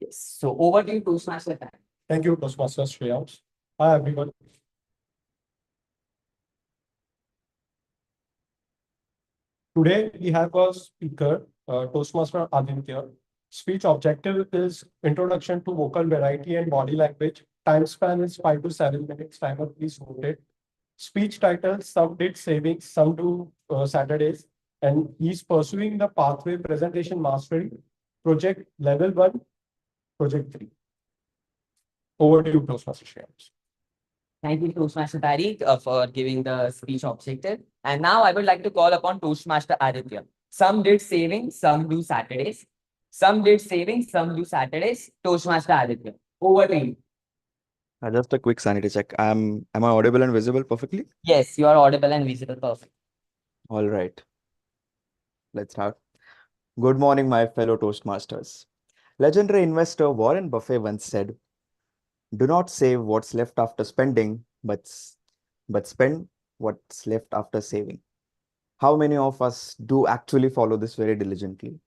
Yes. So over to you, Toastmaster time. Thank you, Toastmaster Shreyans. Hi, everyone. Today, we have a speaker, Toastmaster Aditya. Speech objective is introduction to vocal variety and body language. Time span is 5 to 7 minutes. Timer, please note it. Speech title, some did savings, some do Saturdays. And he's pursuing the pathway presentation mastery, project level 1, project 3. Over to you, Toastmaster Shreyans. Thank you, Toastmaster Tariq, for giving the speech objective. And now I would like to call upon Toastmaster Aditya. Some did savings, some do Saturdays. Some did savings, some do Saturdays. Toastmaster Aditya, over to you. Just a quick sanity check. Am I audible and visible perfectly? Yes, you are audible and visible. Perfect. All right. Let's start. Good morning, my fellow Toastmasters. Legendary investor Warren Buffett once said, "Do not save what's left after spending, but spend what's left after saving." How many of us do actually follow this very diligently?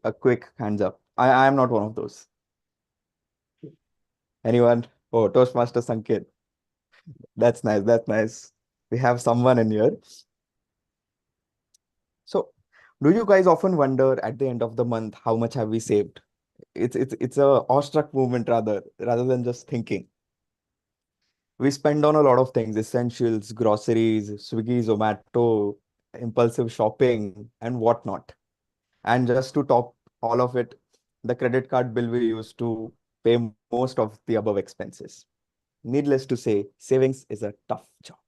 A quick hands up. I am not one of those. Anyone? Oh, Toastmaster Sanket. That's nice. That's nice. We have someone in here. So, do you guys often wonder at the end of the month how much have we saved? It's a awestruck movement rather than just thinking. We spend on a lot of things, essentials, groceries, Swiggy, Zomato, impulsive shopping, and whatnot. And just to top all of it, the credit card bill we use to pay most of the above expenses. Needless to say, savings is a tough job.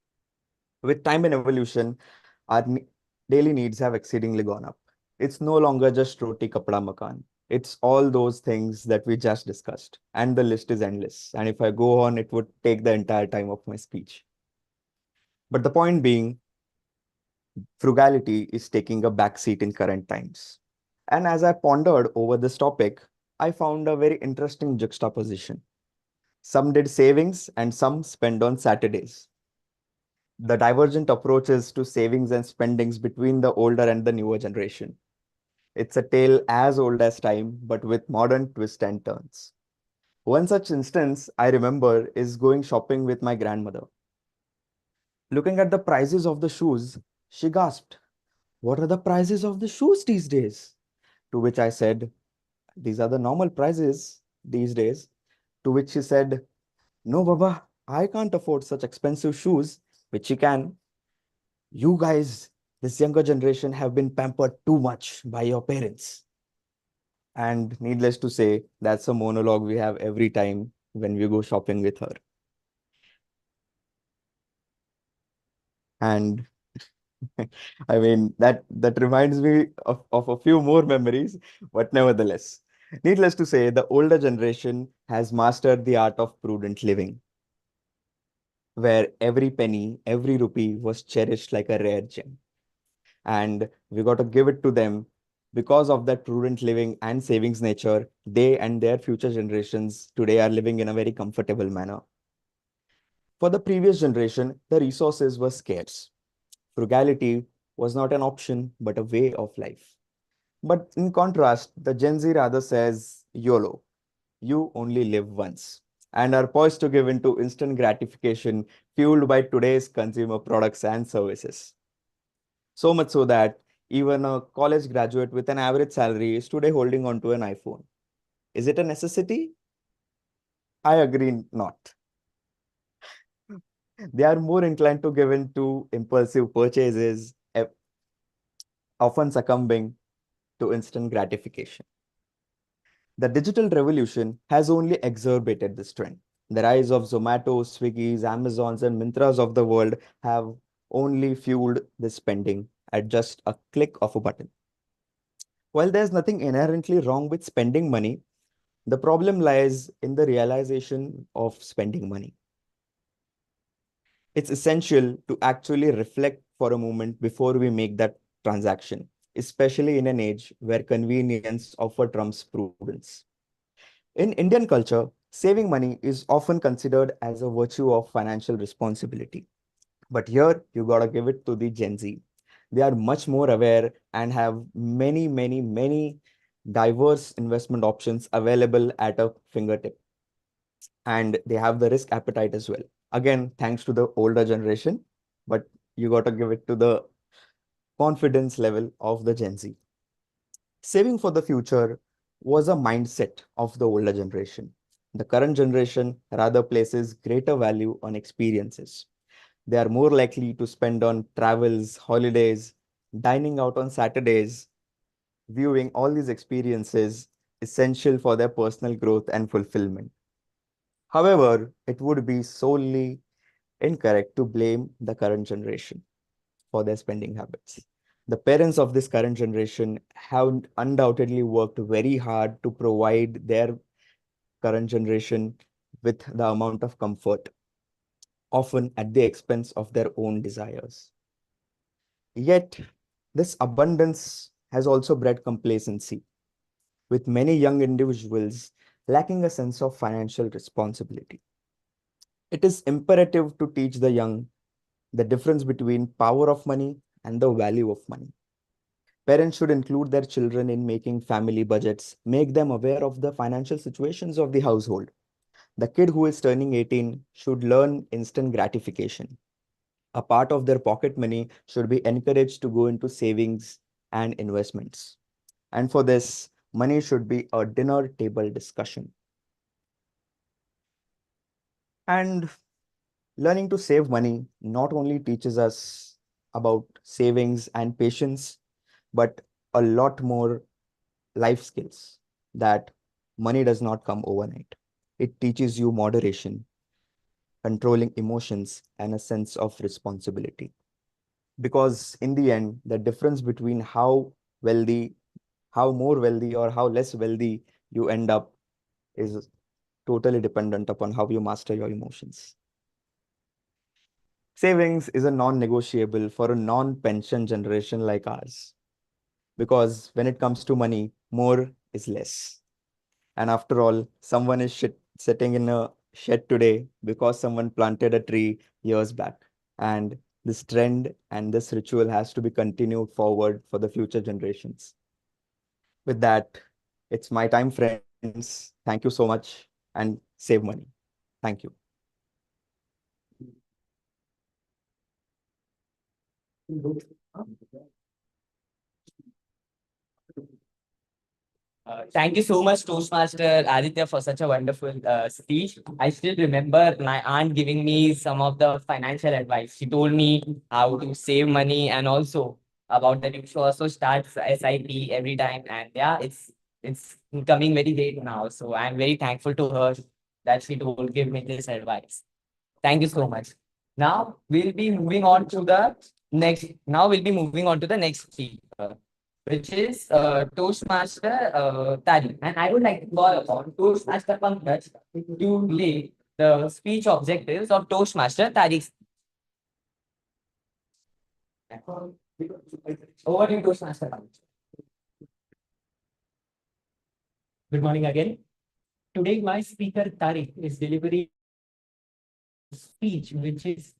With time and evolution, our daily needs have exceedingly gone up. It's no longer just roti kapda makan. It's all those things that we just discussed. And the list is endless. And if I go on, it would take the entire time of my speech. But the point being, frugality is taking a backseat in current times. And as I pondered over this topic, I found a very interesting juxtaposition. Some did savings and some spend on Saturdays. The divergent approaches to savings and spendings between the older and the newer generation. It's a tale as old as time, but with modern twists and turns. One such instance I remember is going shopping with my grandmother. Looking at the prices of the shoes, she gasped, "What are the prices of the shoes these days?" To which I said, "These are the normal prices these days." To which she said, "No, Baba, I can't afford such expensive shoes," which she can. "You guys, this younger generation, have been pampered too much by your parents." And needless to say, that's a monologue we have every time when we go shopping with her. And I mean, that reminds me of a few more memories, but nevertheless, needless to say, the older generation has mastered the art of prudent living, where every penny, every rupee was cherished like a rare gem. And we got to give it to them because of that prudent living and savings nature. They and their future generations today are living in a very comfortable manner. For the previous generation, the resources were scarce. Frugality was not an option, but a way of life. But in contrast, the Gen Z rather says YOLO, you only live once, and are poised to give into instant gratification fueled by today's consumer products and services. So much so that even a college graduate with an average salary is today holding on to an iPhone. Is it a necessity? I agree not. They are more inclined to give in to impulsive purchases, often succumbing to instant gratification. The digital revolution has only exacerbated this trend. The rise of Zomato, Swiggy's, Amazons, and Mintras of the world have only fueled this spending at just a click of a button. While there's nothing inherently wrong with spending money, the problem lies in the realization of spending money. It's essential to actually reflect for a moment before we make that transaction, especially in an age where convenience often trumps prudence. In Indian culture, saving money is often considered as a virtue of financial responsibility. But here, you gotta give it to the Gen Z. They are much more aware and have many diverse investment options available at a fingertip, and they have the risk appetite as well. Again, thanks to the older generation, but you got to give it to the confidence level of the Gen Z. Saving for the future was a mindset of the older generation. The current generation rather places greater value on experiences. They are more likely to spend on travels, holidays, dining out on Saturdays, viewing all these experiences essential for their personal growth and fulfillment. However, it would be solely incorrect to blame the current generation for their spending habits. The parents of this current generation have undoubtedly worked very hard to provide their current generation with the amount of comfort, often at the expense of their own desires. Yet, this abundance has also bred complacency, with many young individuals lacking a sense of financial responsibility. It is imperative to teach the young the difference between power of money and the value of money. Parents should include their children in making family budgets, make them aware of the financial situations of the household. The kid who is turning 18 should learn instant gratification. A part of their pocket money should be encouraged to go into savings and investments. And for this, money should be a dinner table discussion. And learning to save money not only teaches us about savings and patience, but a lot more life skills that money does not come overnight. It teaches you moderation, controlling emotions, and a sense of responsibility. Because in the end, the difference between wealthy, how more wealthy or how less wealthy you end up is totally dependent upon how you master your emotions. Savings is a non-negotiable for a non-pension generation like ours. Because when it comes to money, more is less. And after all, someone is sitting in a shed today because someone planted a tree years back. And this trend and this ritual has to be continued forward for the future generations. With that, it's my time, friends. Thank you so much and save money. Thank you. Thank you so much, Toastmaster Aditya, for such a wonderful speech. I still remember my aunt giving me some of the financial advice. She told me how to save money and also about that you should also start SIP every time. And yeah, it's coming very late now. So I'm very thankful to her that she told give me this advice. Thank you so much. Now we'll be moving on to the next speaker, which is Toastmaster Tari. And I would like to call upon Toastmaster Pankaj to lay the speech objectives of Toastmaster Tariq. Over to you, Toastmaster Pankaj. Good morning again. Today, my speaker Tariq is delivering a speech which is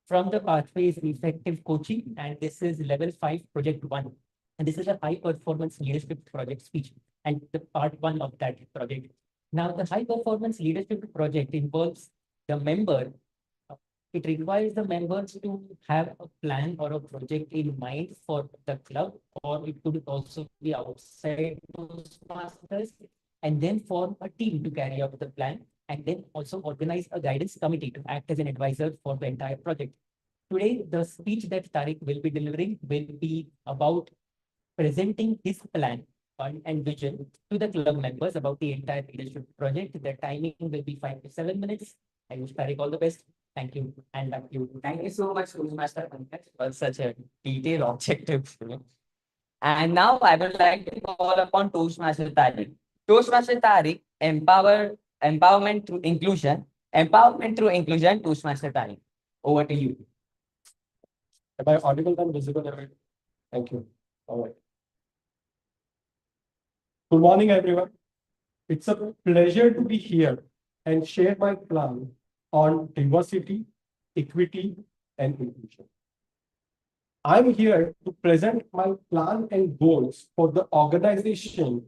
from the Pathways Effective Coaching, and this is level 5, project 1. And this is a high performance leadership project speech, and the part 1 of that project. Now, the high performance leadership project involves the member. It requires the members to have a plan or a project in mind for the club, or it could also be outside those masters, and then form a team to carry out the plan, and then also organize a guidance committee to act as an advisor for the entire project. Today, the speech that Tariq will be delivering will be about presenting his plan and vision to the club members about the entire leadership project. The timing will be 5 to 7 minutes. I wish Tariq all the best. Thank you. And back to you. Thank you so much, Toastmaster Pankaj, for such a detailed objective. And now I would like to call upon Toastmaster Tariq. Toastmaster Tariq, empowerment through inclusion, Toastmaster Tariq. Over to you. Am I audible and visible? Thank you. All right. Good morning, everyone. It's a pleasure to be here and share my plan on diversity, equity, and inclusion. I'm here to present my plan and goals for the organization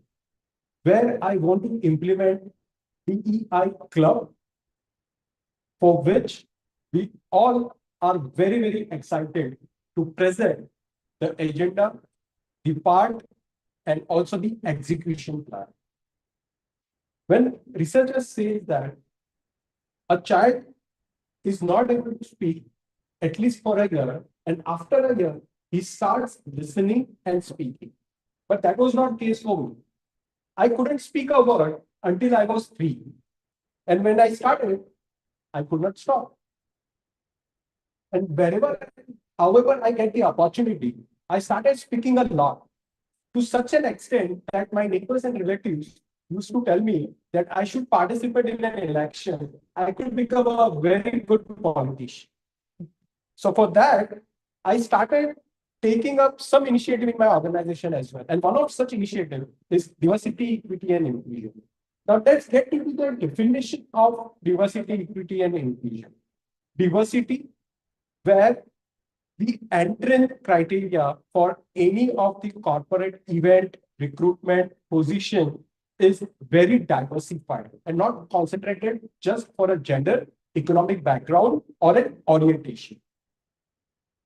where I want to implement DEI Club, for which we all are very, very excited to present the agenda, the part, and also the execution plan. When researchers say that a child is not able to speak at least for a year, and after a year, he starts listening and speaking. But that was not the case for me. I couldn't speak a word until I was 3. And when I started, I could not stop. And however, I get the opportunity, I started speaking a lot, to such an extent that my neighbors and relatives used to tell me that I should participate in an election. I could become a very good politician. So for that, I started taking up some initiative in my organization as well. And one of such initiative is diversity, equity, and inclusion. Now let's get into the definition of diversity, equity, and inclusion. Diversity, where the entrance criteria for any of the corporate event, recruitment, position is very diversified and not concentrated just for a gender, economic background, or an orientation.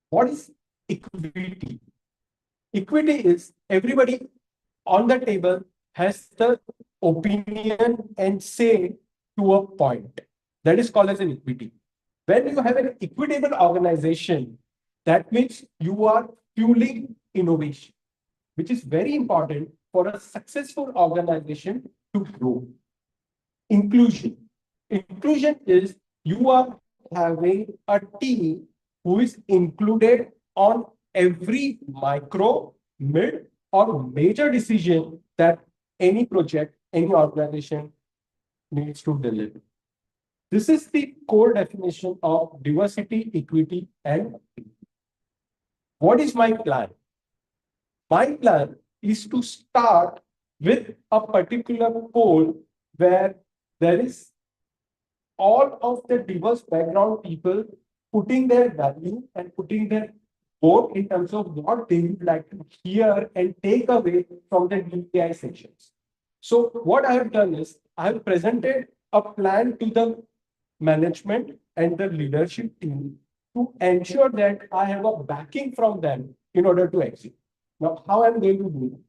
What is equity? Equity is everybody on the table has the opinion and say to a point. That is called as an equity. When you have an equitable organization, that means you are fueling innovation, which is very important for a successful organization to grow. Inclusion. Inclusion is you are having a team who is included on every micro, mid, or major decision that any project, any organization needs to deliver. This is the core definition of diversity, equity, and inclusion. What is my plan? My plan is to start with a particular poll where there is all of the diverse background people putting their value and putting their vote in terms of what they would like to hear and take away from the DEI sessions. So what I have done is I have presented a plan to the management and the leadership team to ensure that I have a backing from them in order to execute. Now, how I'm going to do it?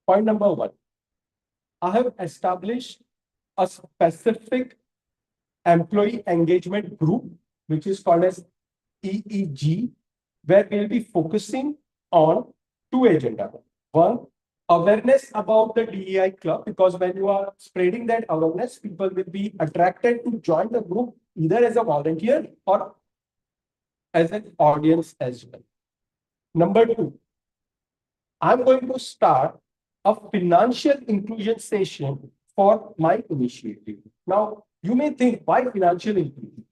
Point number 1, I have established a specific employee engagement group, which is called as EEG, where we'll be focusing on 2 agendas. 1, awareness about the DEI club, because when you are spreading that awareness, people will be attracted to join the group either as a volunteer or as an audience as well. Number 2, I'm going to start a financial inclusion session for my initiative. Now, you may think, why financial inclusion?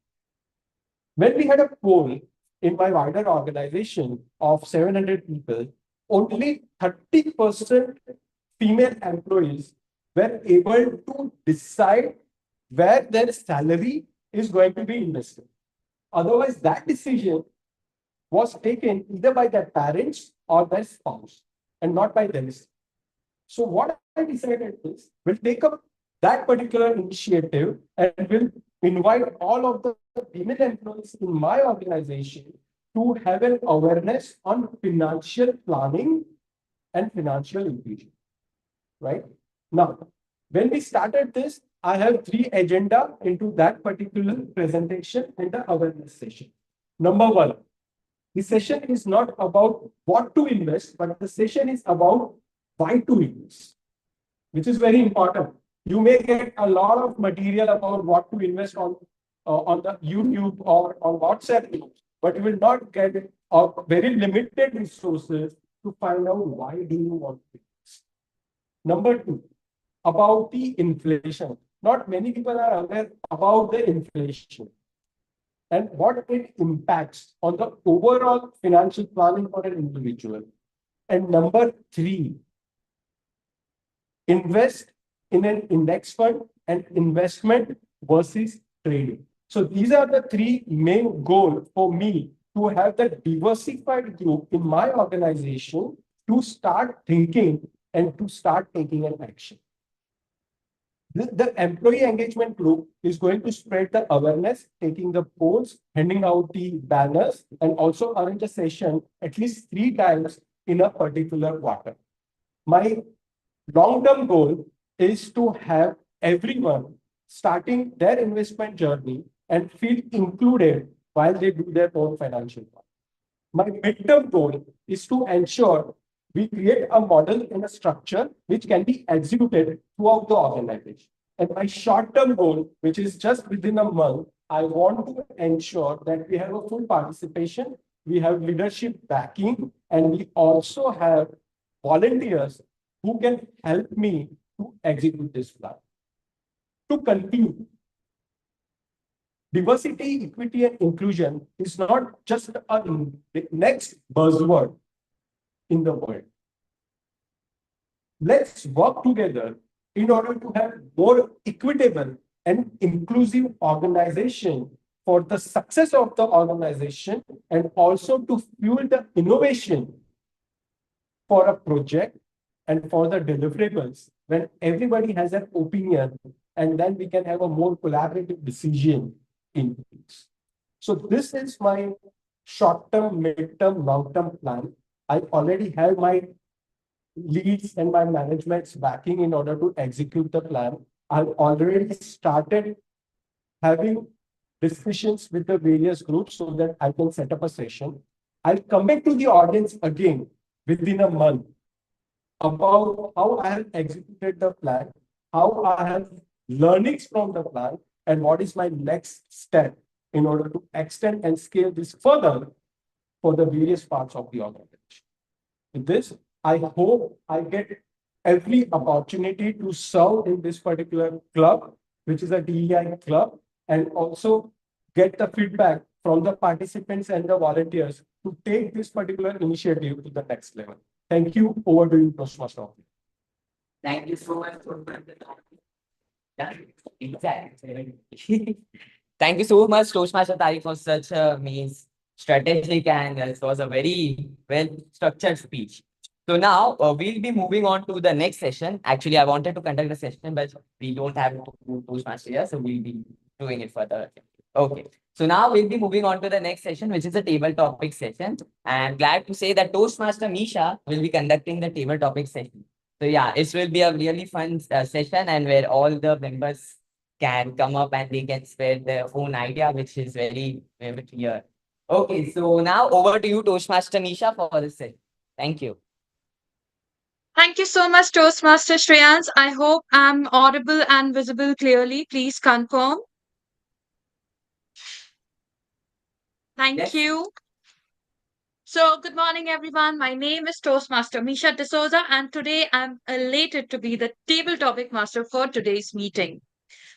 When we had a poll in my wider organization of 700 people, only 30% female employees were able to decide where their salary is going to be invested. Otherwise, that decision was taken either by their parents or their spouse and not by themselves. So what I decided is we'll take up that particular initiative and we'll invite all of the female employees in my organization to have an awareness on financial planning and financial inclusion. Right? Now, when we started this, I have 3 agenda into that particular presentation and the awareness session. Number 1, the session is not about what to invest, but the session is about why to invest, which is very important. You may get a lot of material about what to invest on the YouTube or on WhatsApp, but you will not get very limited resources to find out why do you want to invest. Number 2, about the inflation. Not many people are aware about the inflation and what it impacts on the overall financial planning for an individual. And number 3, invest in an index fund and investment versus trading. So these are the 3 main goals for me to have the diversified group in my organization to start thinking and to start taking an action. The employee engagement group is going to spread the awareness, taking the polls, handing out the banners, and also arrange a session at least 3 times in a particular quarter. My long-term goal is to have everyone starting their investment journey and feel included while they do their own financial plan. My midterm goal is to ensure we create a model and a structure which can be executed throughout the organization. And my short-term goal, which is just within a month, I want to ensure that we have a full participation, we have leadership backing, and we also have volunteers who can help me to execute this plan. To conclude, diversity, equity, and inclusion is not just a next buzzword in the world. Let's work together in order to have more equitable and inclusive organization for the success of the organization and also to fuel the innovation for a project and for the deliverables when everybody has an opinion, and then we can have a more collaborative decision in this. So this is my short-term, mid-term, long-term plan. I already have my leads and my management's backing in order to execute the plan. I've already started having discussions with the various groups so that I can set up a session. I'll come back to the audience again within a month about how I have executed the plan, how I have learnings from the plan, and what is my next step in order to extend and scale this further for the various parts of the organization. With this, I hope I get every opportunity to serve in this particular club, which is a DEI club, and also get the feedback from the participants and the volunteers to take this particular initiative to the next level. Thank you. Over to you, Toastmaster. Thank you so much for yeah, exactly. Thank you so much, Toastmaster Tariq, for such a means strategic and it was a very well structured speech. So now we'll be moving on to the next session. Actually, I wanted to conduct a session, but we don't have Toastmaster here, so we'll be doing it further. Okay. So now we'll be moving on to the next session, which is a table topic session. I'm glad to say that Toastmaster Misha will be conducting the table topic session. So yeah, it will be a really fun session and where all the members can come up and they can spread their own idea, which is very, very clear. Okay, so now over to you, Toastmaster Misha, for this session. Thank you. Thank you so much, Toastmaster Shreyans. I hope I'm audible and visible clearly. Please confirm. Thank Yes. you. So, good morning, everyone. My name is Toastmaster Misha D'Souza, and today I'm elated to be the table topic master for today's meeting.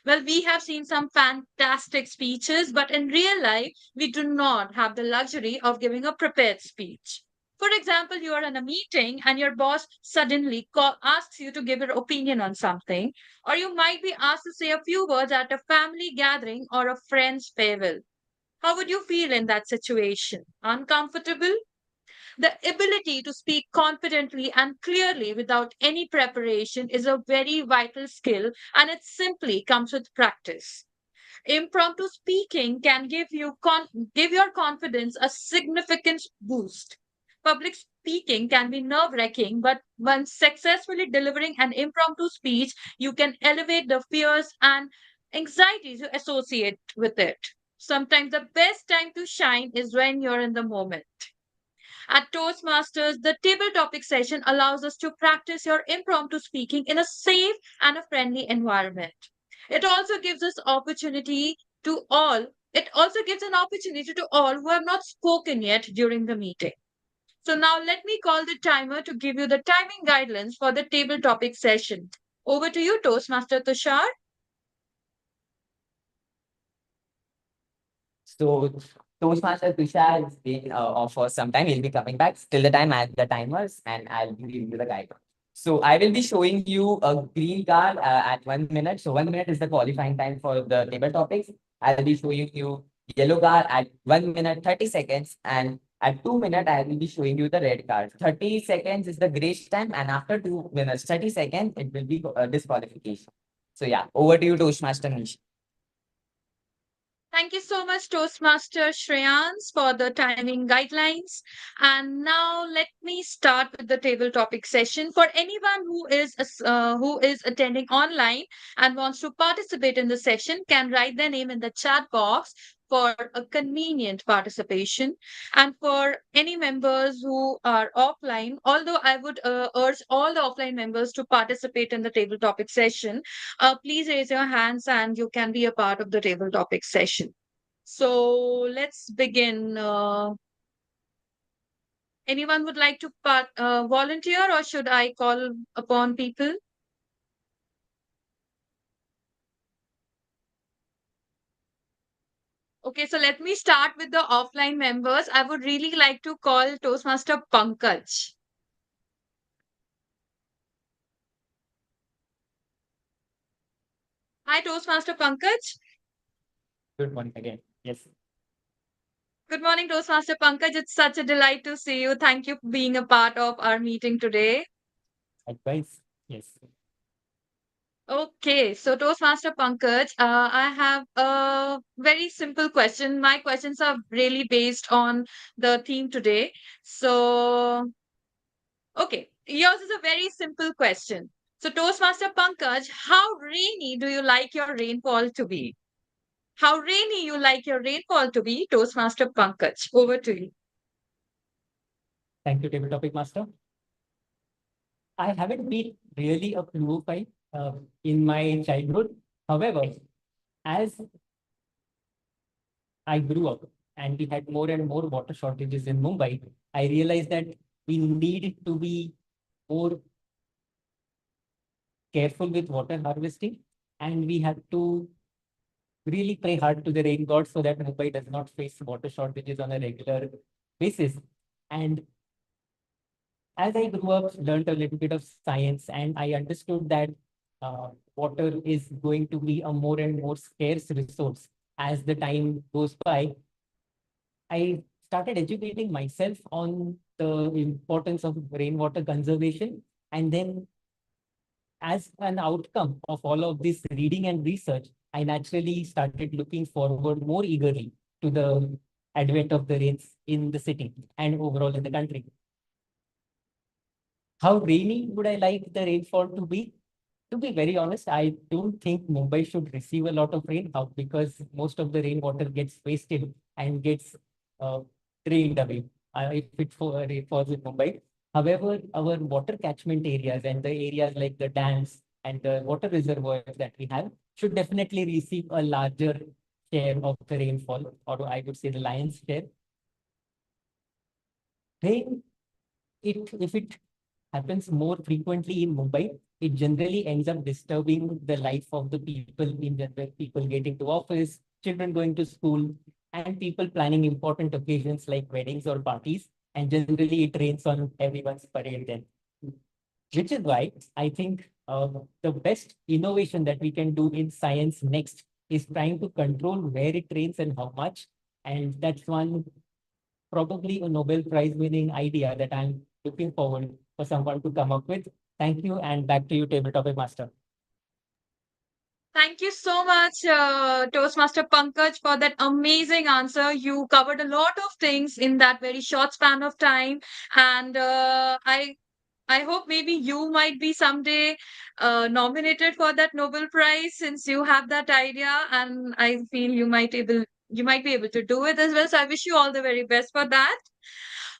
Well, we have seen some fantastic speeches, but in real life, we do not have the luxury of giving a prepared speech. For example, you are in a meeting and your boss suddenly asks you to give your opinion on something, or you might be asked to say a few words at a family gathering or a friend's farewell. How would you feel in that situation? Uncomfortable? The ability to speak confidently and clearly without any preparation is a very vital skill, and it simply comes with practice. Impromptu speaking can give your confidence a significant boost. Public speaking can be nerve-wracking, but once successfully delivering an impromptu speech, you can elevate the fears and anxieties you associate with it. Sometimes the best time to shine is when you're in the moment. At Toastmasters, the table topic session allows us to practice your impromptu speaking in a safe and a friendly environment. It also gives us opportunity to all. It also gives an opportunity to all who have not spoken yet during the meeting. So now let me call the timer to give you the timing guidelines for the table topic session. Over to you, Toastmaster Tushar. So Toastmaster Tushar has been off for some time. He'll be coming back till the time at the timers and I'll be giving you the guide. So I will be showing you a green card at 1 minute. So 1 minute is the qualifying time for the table topics. I'll be showing you yellow car at 1 minute 30 seconds, and at 2 minutes I will be showing you the red card. 30 seconds is the grace time, and after 2 minutes 30 seconds it will be disqualification. So yeah, over to you, Toastmaster Nish. Thank you so much, Toastmaster Shreyans, for the timing guidelines. And now let me start with the table topic session. For anyone who is attending online and wants to participate in the session, can write their name in the chat box for a convenient participation. And for any members who are offline, although I would urge all the offline members to participate in the table topic session, please raise your hands and you can be a part of the table topic session. So let's begin. Anyone would like to volunteer, or should I call upon people? Okay, so let me start with the offline members. I would really like to call Toastmaster Pankaj. Hi, Toastmaster Pankaj. Good morning again. Yes. Good morning, Toastmaster Pankaj. It's such a delight to see you. Thank you for being a part of our meeting today. Advice. Yes. Okay, so Toastmaster Pankaj, I have a very simple question. My questions are really based on the theme today. So, okay, yours is a very simple question. So, Toastmaster Pankaj, how rainy do you like your rainfall to be? How rainy you like your rainfall to be, Toastmaster Pankaj? Over to you. Thank you, table topic master. I haven't been really a fluophile in my childhood. However, as I grew up and we had more and more water shortages in Mumbai, I realized that we needed to be more careful with water harvesting, and we had to really pray hard to the rain god so that Mumbai does not face water shortages on a regular basis. And as I grew up, learned a little bit of science, and I understood that water is going to be a more and more scarce resource as the time goes by. I started educating myself on the importance of rainwater conservation. And then, as an outcome of all of this reading and research, I naturally started looking forward more eagerly to the advent of the rains in the city and overall in the country. How rainy would I like the rainfall to be? To be very honest, I don't think Mumbai should receive a lot of rain because most of the rainwater gets wasted and gets uh, drained away if it falls in Mumbai. However, our water catchment areas and the areas like the dams and the water reservoirs that we have should definitely receive a larger share of the rainfall, or I would say the lion's share. Rain, if it happens more frequently in Mumbai, it generally ends up disturbing the life of the people in general, people getting to office, children going to school, and people planning important occasions like weddings or parties. And generally, it rains on everyone's parade then. Which is why I think the best innovation that we can do in science next is trying to control where it rains and how much. And that's one probably a Nobel Prize winning idea that I'm looking forward for someone to come up with. Thank you, and back to you, table topic master. Thank you so much, Toastmaster Pankaj, for that amazing answer. You covered a lot of things in that very short span of time, and I hope maybe you might be someday nominated for that Nobel Prize since you have that idea, and I feel you might be able to do it as well. So I wish you all the very best for that.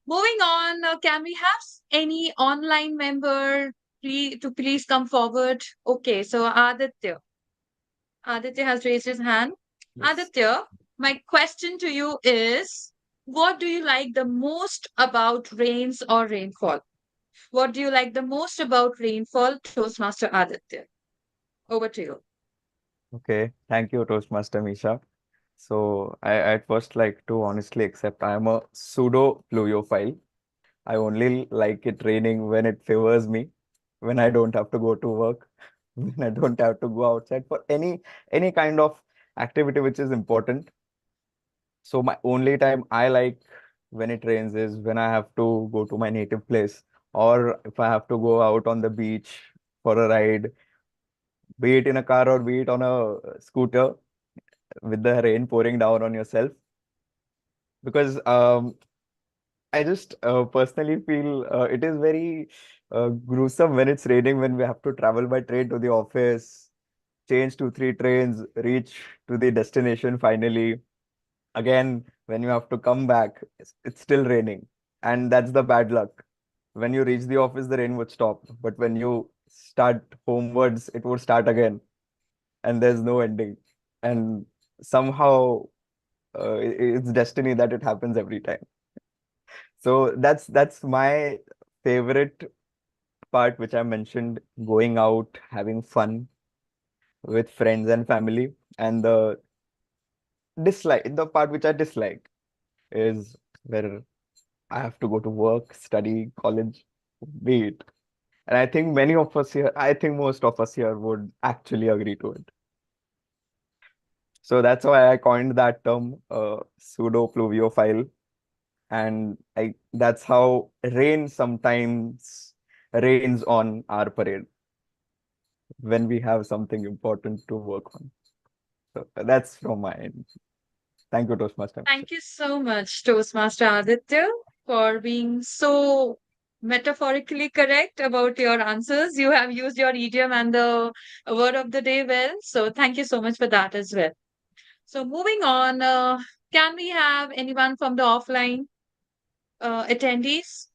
Moving on, can we have any online member to please come forward? Okay, so Aditya. Aditya has raised his hand. Yes. Aditya, my question to you is, what do you like the most about rains or rainfall? What do you like the most about rainfall, Toastmaster Aditya? Over to you. Okay, thank you, Toastmaster Misha. So I at first like to honestly accept I am a pseudo pluviophile. I only like it raining when it favors me, when I don't have to go to work, when I don't have to go outside for any kind of activity which is important. So my only time I like when it rains is when I have to go to my native place, or if I have to go out on the beach for a ride, be it in a car or be it on a scooter with the rain pouring down on yourself. Because I just personally feel it is very gruesome when it's raining, when we have to travel by train to the office, change 2, 3 trains, reach to the destination finally. Again, when you have to come back, it's still raining. And that's the bad luck. When you reach the office, the rain would stop. But when you start homewards, it would start again. And there's no ending. And somehow it's destiny that it happens every time. So that's my favorite part, which I mentioned, going out, having fun with friends and family. And the part which I dislike is where I have to go to work, study, college, be it. And I think many of us here, I think most of us here would actually agree to it. So that's why I coined that term, pseudo pluviophile. And that's how rain sometimes rains on our parade when we have something important to work on. So that's from my end. Thank you, Toastmaster. Thank you so much, Toastmaster Aditya, for being so metaphorically correct about your answers. You have used your idiom and the word of the day well. So thank you so much for that as well. So moving on, can we have anyone from the offline attendees?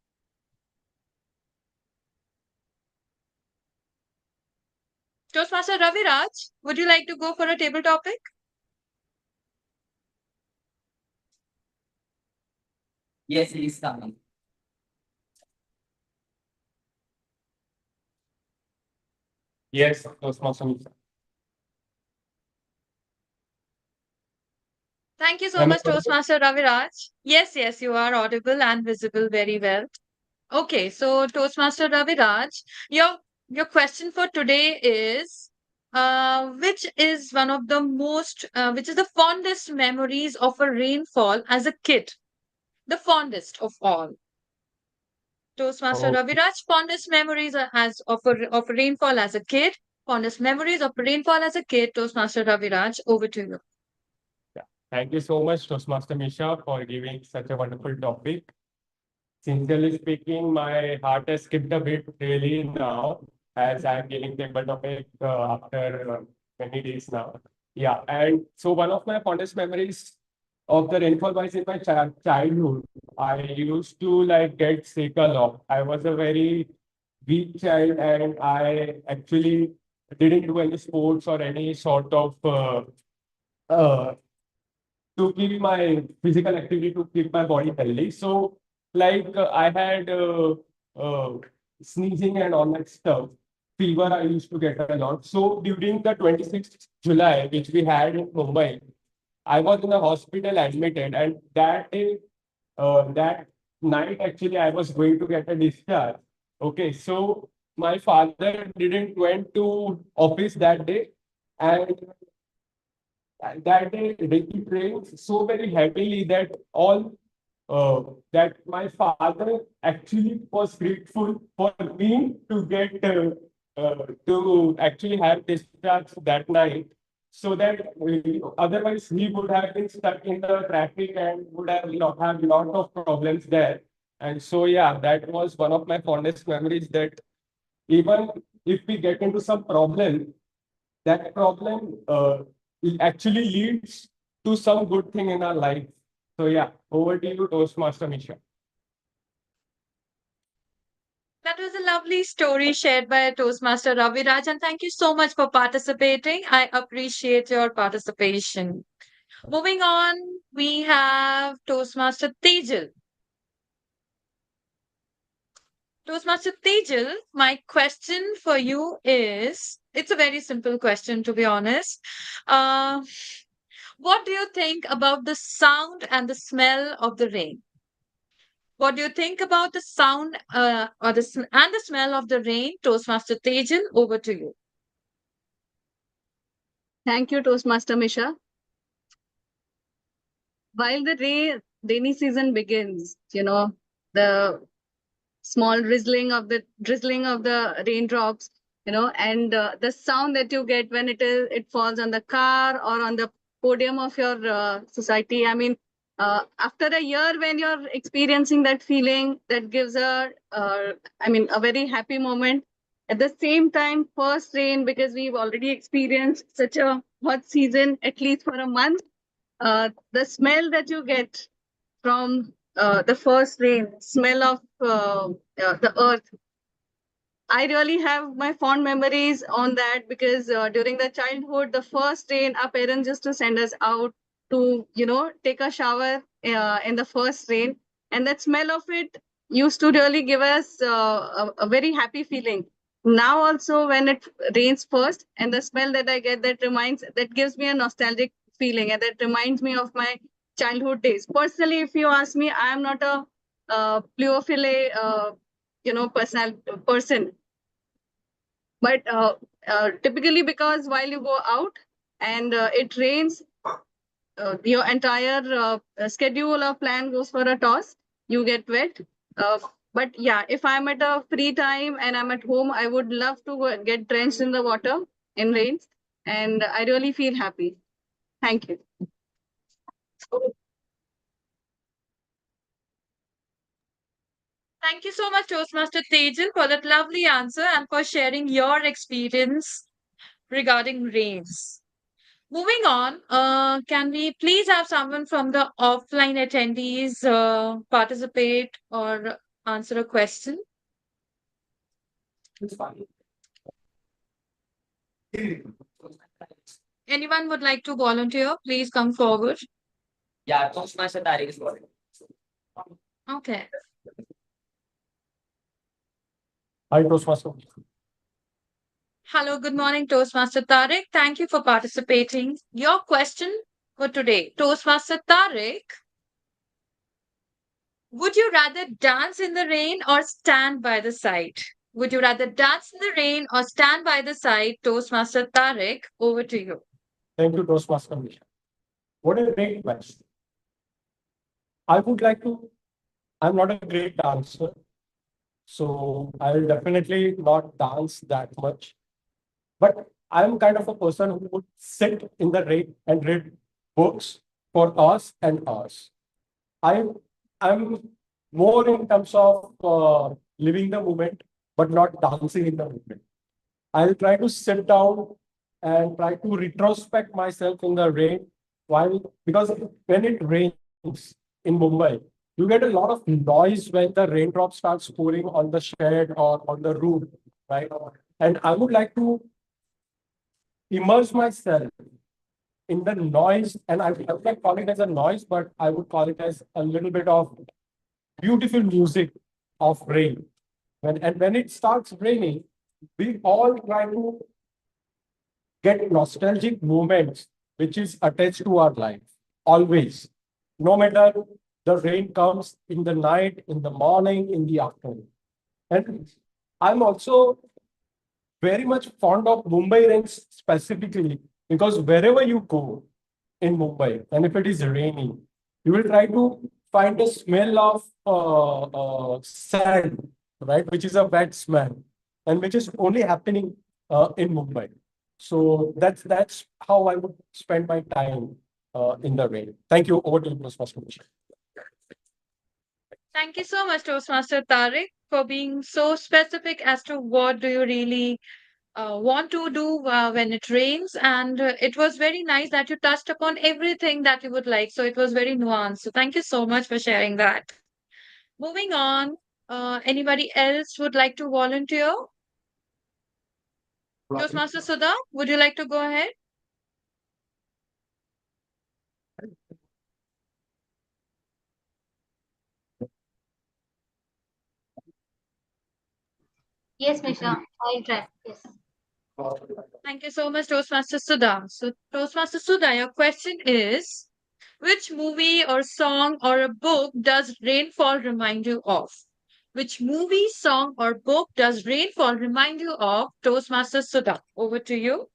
Toastmaster Raviraj, would you like to go for a table topic? Yes, he is coming. Yes, Toastmaster Misha. Thank you so Am I much, audible? Toastmaster Raviraj. Yes, yes, you are audible and visible very well. Okay, so Toastmaster Raviraj, your question for today is, which is the fondest memories of a rainfall as a kid? The fondest of all. Toastmaster Oh, Raviraj, fondest memories as of a rainfall as a kid. Fondest memories of rainfall as a kid. Toastmaster Raviraj, over to you. yeah. Thank you so much, Toastmaster Misha, for giving such a wonderful topic. Sincerely speaking, my heart has skipped a bit really now, as I'm giving table topic after many days now. Yeah, and so one of my fondest memories of the rainfall was in my childhood. I used to like get sick a lot. I was a very weak child, and I actually didn't do any sports or any sort of uh, to keep my physical activity to keep my body healthy. So, like I had uh, sneezing and all that stuff. Fever I used to get a lot. So during the 26th July, which we had in Mumbai, I was in the hospital admitted, and that day, that night actually I was going to get a discharge. Okay, so my father didn't went to office that day, and that day it rains so very heavily that all that my father actually was grateful for me to get to actually have discharge that night, so that otherwise he would have been stuck in the traffic and would have have lot of problems there. And so yeah, that was one of my fondest memories, that even if we get into some problem, that problem actually leads to some good thing in our life. So yeah, over to you, Toastmaster Misha. That was a lovely story shared by Toastmaster Raviraj, and thank you so much for participating. I appreciate your participation. Moving on, we have Toastmaster Tejal. Toastmaster Tejal, my question for you is, it's a very simple question, to be honest. Uh, what do you think about the sound and the smell of the rain? What do you think about the sound and the smell of the rain? Toastmaster Tejal, over to you. Thank you, Toastmaster Misha. while the rainy season begins, the small drizzling of the raindrops, and the sound that you get when it falls on the car or on the podium of your society. I mean, after a year when you're experiencing that feeling, that gives a very happy moment. At the same time, first rain, because we've already experienced such a hot season, at least for a month, the smell that you get from the first rain, smell of the earth. I really have my fond memories on that, because during the childhood, the first rain, our parents used to send us out to, take a shower in the first rain. And that smell of it used to really give us a very happy feeling. Now also, when it rains first, and the smell that I get, that gives me a nostalgic feeling, and that reminds me of my childhood days. Personally, if you ask me, I am not a pliophile, person. But typically, because while you go out and it rains, your entire schedule or plan goes for a toss. You get wet. Uh, but yeah, if I'm at a free time and I'm at home, I would love to get drenched in the water in rains, and I really feel happy. Thank you. Thank you so much, Toastmaster Tejal, for that lovely answer and for sharing your experience regarding rains. Moving on, can we please have someone from the offline attendees participate or answer a question? Anyone would like to volunteer? Please come forward. Yeah, Toastmaster Tariq is calling. Okay. Hi, Toastmaster. Hello, good morning, Toastmaster Tariq. Thank you for participating. Your question for today, Toastmaster Tariq, would you rather dance in the rain or stand by the side? Would you rather dance in the rain or stand by the side? Toastmaster Tariq, over to you. Thank you, Toastmaster Misha. What a great question. I would like to, I'm not a great dancer, so I'll definitely not dance that much. But I'm kind of a person who would sit in the rain and read books for hours and hours. I'm more in terms of living the moment, but not dancing in the moment. I'll try to sit down and try to retrospect myself in the rain, because when it rains in Mumbai, you get a lot of noise when the raindrop starts pouring on the shed or on the roof, right? And I would like to immerse myself in the noise, and I would not call it as a noise, but I would call it as a little bit of beautiful music of rain. When it starts raining, we all try to get nostalgic moments which is attached to our life. Always. No matter the rain comes in the night, in the morning, in the afternoon. And I'm also very much fond of Mumbai rains specifically, because wherever you go in Mumbai, and if it is raining, you will try to find a smell of sand, right, which is a wet smell, and which is only happening in Mumbai. So that's how I would spend my time in the rain. Thank you. Over to you, Mr. Misha. Thank you so much, Toastmaster Tariq, for being so specific as to what do you really want to do when it rains. And it was very nice that you touched upon everything that you would like. So it was very nuanced. So thank you so much for sharing that. Moving on, anybody else would like to volunteer? Toastmaster Sudha, would you like to go ahead? Yes, Misha, I'll try. Yes. Thank you so much, Toastmaster Sudha. So, Toastmaster Sudha, your question is, which movie or song or a book does rainfall remind you of? Which movie, song, or book does rainfall remind you of? Toastmaster Sudha, over to you.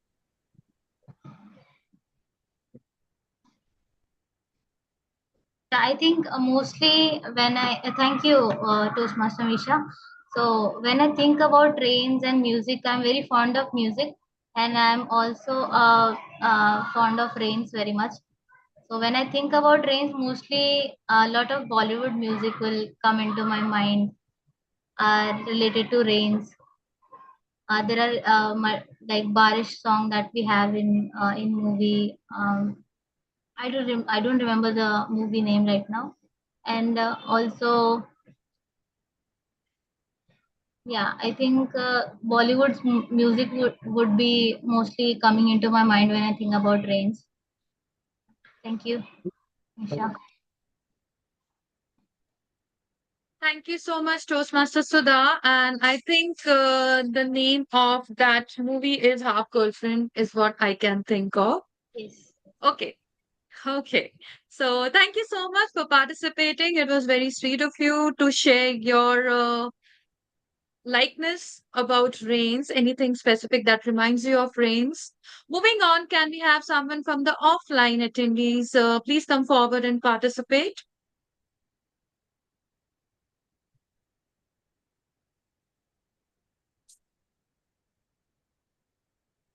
I think mostly when thank you, Toastmaster Misha. So when I think about rains and music, I'm very fond of music, and I'm also fond of rains very much. So when I think about rains, mostly a lot of Bollywood music will come into my mind related to rains. There are like Barish song that we have in movie. I don't remember the movie name right now. And also, yeah, I think Bollywood's music would be mostly coming into my mind when I think about rains. Thank you, Nisha. Thank you so much, Toastmaster Sudha. And I think the name of that movie is Half Girlfriend, is what I can think of. Yes. Okay. Okay. So thank you so much for participating. It was very sweet of you to share your likeness about rains, anything specific that reminds you of rains. Moving on, can we have someone from the offline attendees? Please come forward and participate.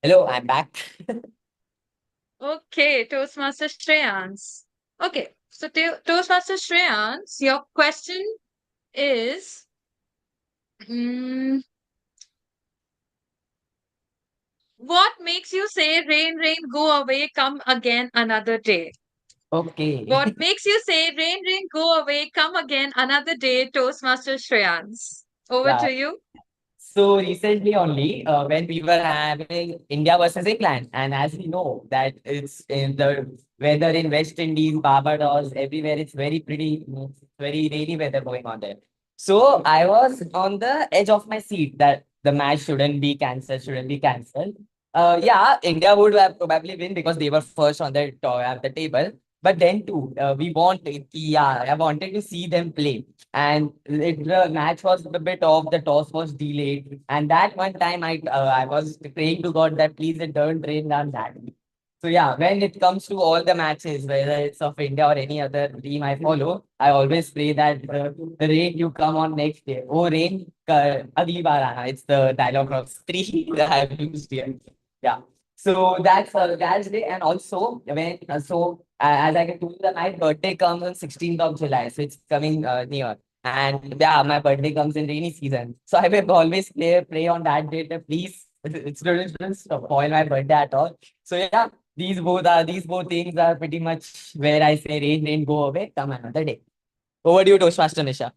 Hello, I'm back. Okay, Toastmaster Shreyans. Okay, so Toastmaster Shreyans, your question is, mm, what makes you say rain, rain, go away, come again another day? Okay. What makes you say rain, rain, go away, come again another day, Toastmaster Shreyans? Over Yeah. to you. So recently only, when we were having India versus England, and as we know that it's in the weather in West Indies, Barbados, everywhere, it's very pretty, it's very rainy weather going on there. So I was on the edge of my seat that the match shouldn't be cancelled, shouldn't be cancelled. Yeah, India would have probably win because they were first on at the table. But then too, I wanted to see them play. And the match was a bit off. The toss was delayed, and that one time I was praying to God that please it don't rain down that. So yeah, when it comes to all the matches, whether it's of India or any other team I follow, I always pray that the rain you come on next day. Oh rain, agli baar aana. It's the dialogue of three that I've used here. Yeah. So that's it. And also when as I can tell you, that my birthday comes on 16th of July, so it's coming near. And yeah, my birthday comes in rainy season. So I will always pray on that date that please it shouldn't spoil my birthday at all. So yeah, these both things are pretty much where I say rain, rain, go away, come another day. Over to you, Toastmaster Nisha.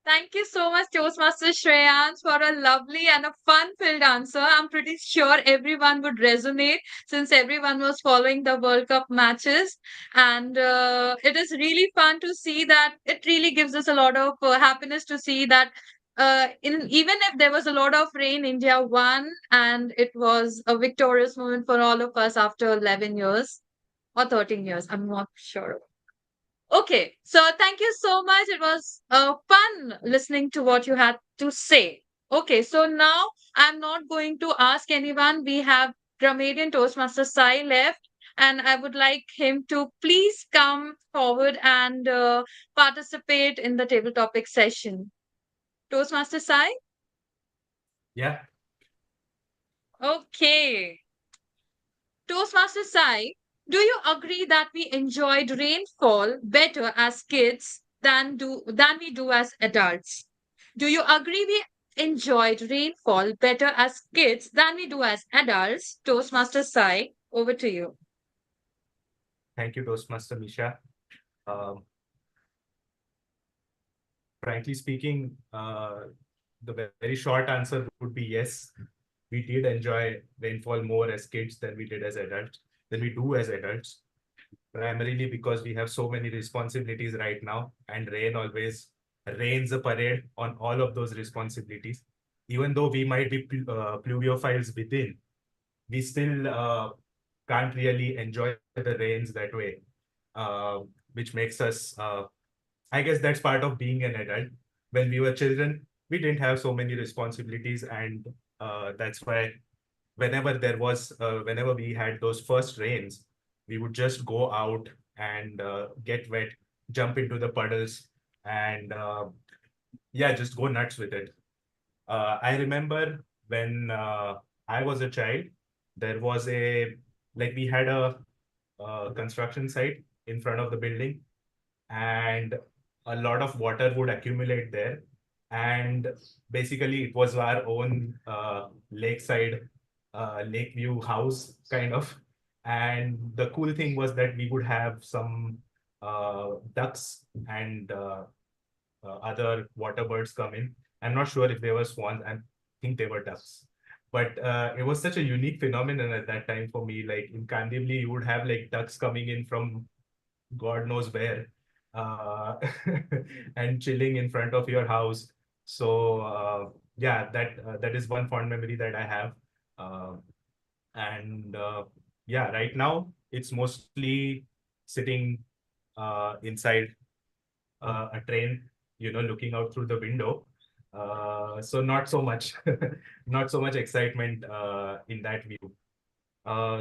Thank you so much, Toastmaster Shreyans, for a lovely and a fun-filled answer. I'm pretty sure everyone would resonate since everyone was following the World Cup matches. And it is really fun to see that it really gives us a lot of happiness to see that even if there was a lot of rain, India won, and it was a victorious moment for all of us after 11 years or 13 years. I'm not sure. Okay, so thank you so much. It was fun listening to what you had to say. Okay, so now I'm not going to ask anyone. We have Gramadian Toastmaster Sai left, and I would like him to please come forward and participate in the table topic session. Toastmaster Sai? Yeah. Okay. Toastmaster Sai, do you agree that we enjoyed rainfall better as kids than we do as adults? Do you agree we enjoyed rainfall better as kids than we do as adults? Toastmaster Sai, over to you. Thank you, Toastmaster Misha. Um, Frankly speaking, the very short answer would be yes. We did enjoy rainfall more as kids than we did as adults, than we do as adults, primarily because we have so many responsibilities right now, and rain always rains a parade on all of those responsibilities. Even though we might be pluviophiles within, we still can't really enjoy the rains that way, which makes us, I guess that's part of being an adult. When we were children, we didn't have so many responsibilities, and that's why whenever we had those first rains, we would just go out and get wet, jump into the puddles, and yeah, just go nuts with it. I remember when I was a child, there was we had a construction site in front of the building, and a lot of water would accumulate there. And basically, it was our own lakeside, lake view house, kind of. And the cool thing was that we would have some ducks and other water birds come in. I'm not sure if they were swans. I think they were ducks. But it was such a unique phenomenon at that time for me. Like in Kandivli, you would have like ducks coming in from God knows where, uh, and chilling in front of your house. So yeah, that is one fond memory that I have. Uh, and yeah, right now it's mostly sitting inside a train, looking out through the window. So not so much, not so much excitement in that view.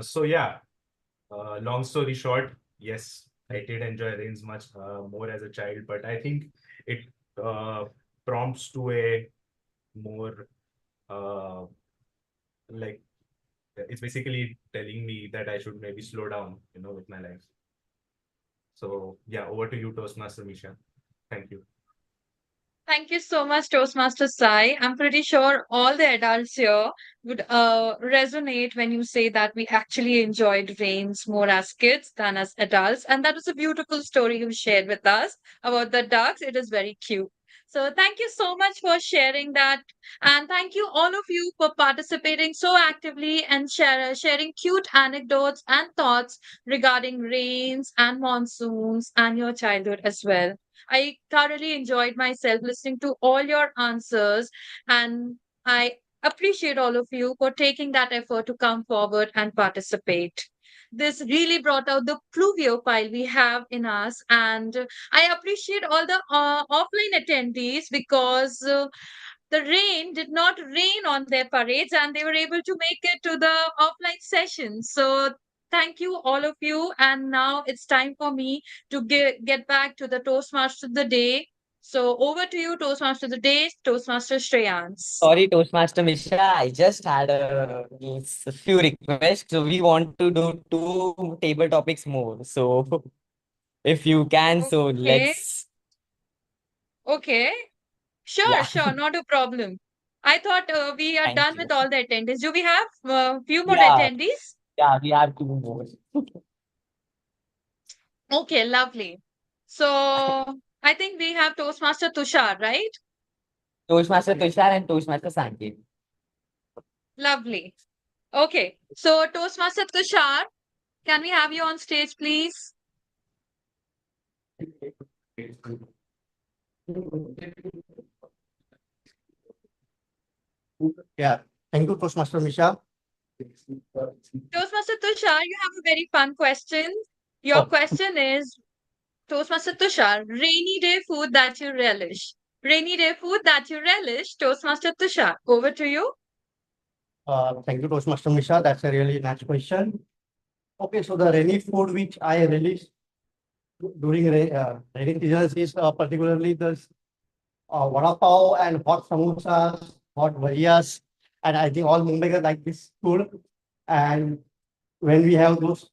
So yeah, long story short, yes, I did enjoy rains much more as a child, but I think it uh, prompts to a more uh, like it's basically telling me that I should maybe slow down, with my life. So yeah, over to you, Toastmaster Misha. Thank you. Thank you so much, Toastmaster Sai. I'm pretty sure all the adults here would resonate when you say that we actually enjoyed rains more as kids than as adults. And that was a beautiful story you shared with us about the ducks. It is very cute. So thank you so much for sharing that. And thank you all of you for participating so actively and sharing cute anecdotes and thoughts regarding rains and monsoons and your childhood as well. I thoroughly enjoyed myself listening to all your answers, and I appreciate all of you for taking that effort to come forward and participate. This really brought out the pluviophile we have in us, and I appreciate all the offline attendees because the rain did not rain on their parades and they were able to make it to the offline session. So thank you, all of you. And now it's time for me to get back to the Toastmaster of the day. So over to you, Toastmaster of the day, Toastmaster Shreyans. Sorry, Toastmaster Misha, I just had a few requests. So we want to do two table topics more. So if you can, so Okay, let's, okay. Sure, yeah, sure, not a problem. I thought we are thank done you. with all the attendees. Do we have a few more Yeah, attendees? yeah, we have two more. Okay, lovely. So I think we have Toastmaster Tushar, right? Toastmaster Tushar and Toastmaster Sanket. Lovely. Okay, so Toastmaster Tushar, can we have you on stage, please? Yeah, thank you, Toastmaster Misha. Toastmaster Tushar, you have a very fun question. Your Oh, question is, Toastmaster Tushar, rainy day food that you relish. Rainy day food that you relish, Toastmaster Tushar. Over to you. thank you, Toastmaster Misha. That's a really nice question. Okay, so the rainy food which I relish during rainy seasons is particularly the vada pav and hot samosas, hot bhajiyas, and I think all Mumbaikars like this food. And when we have those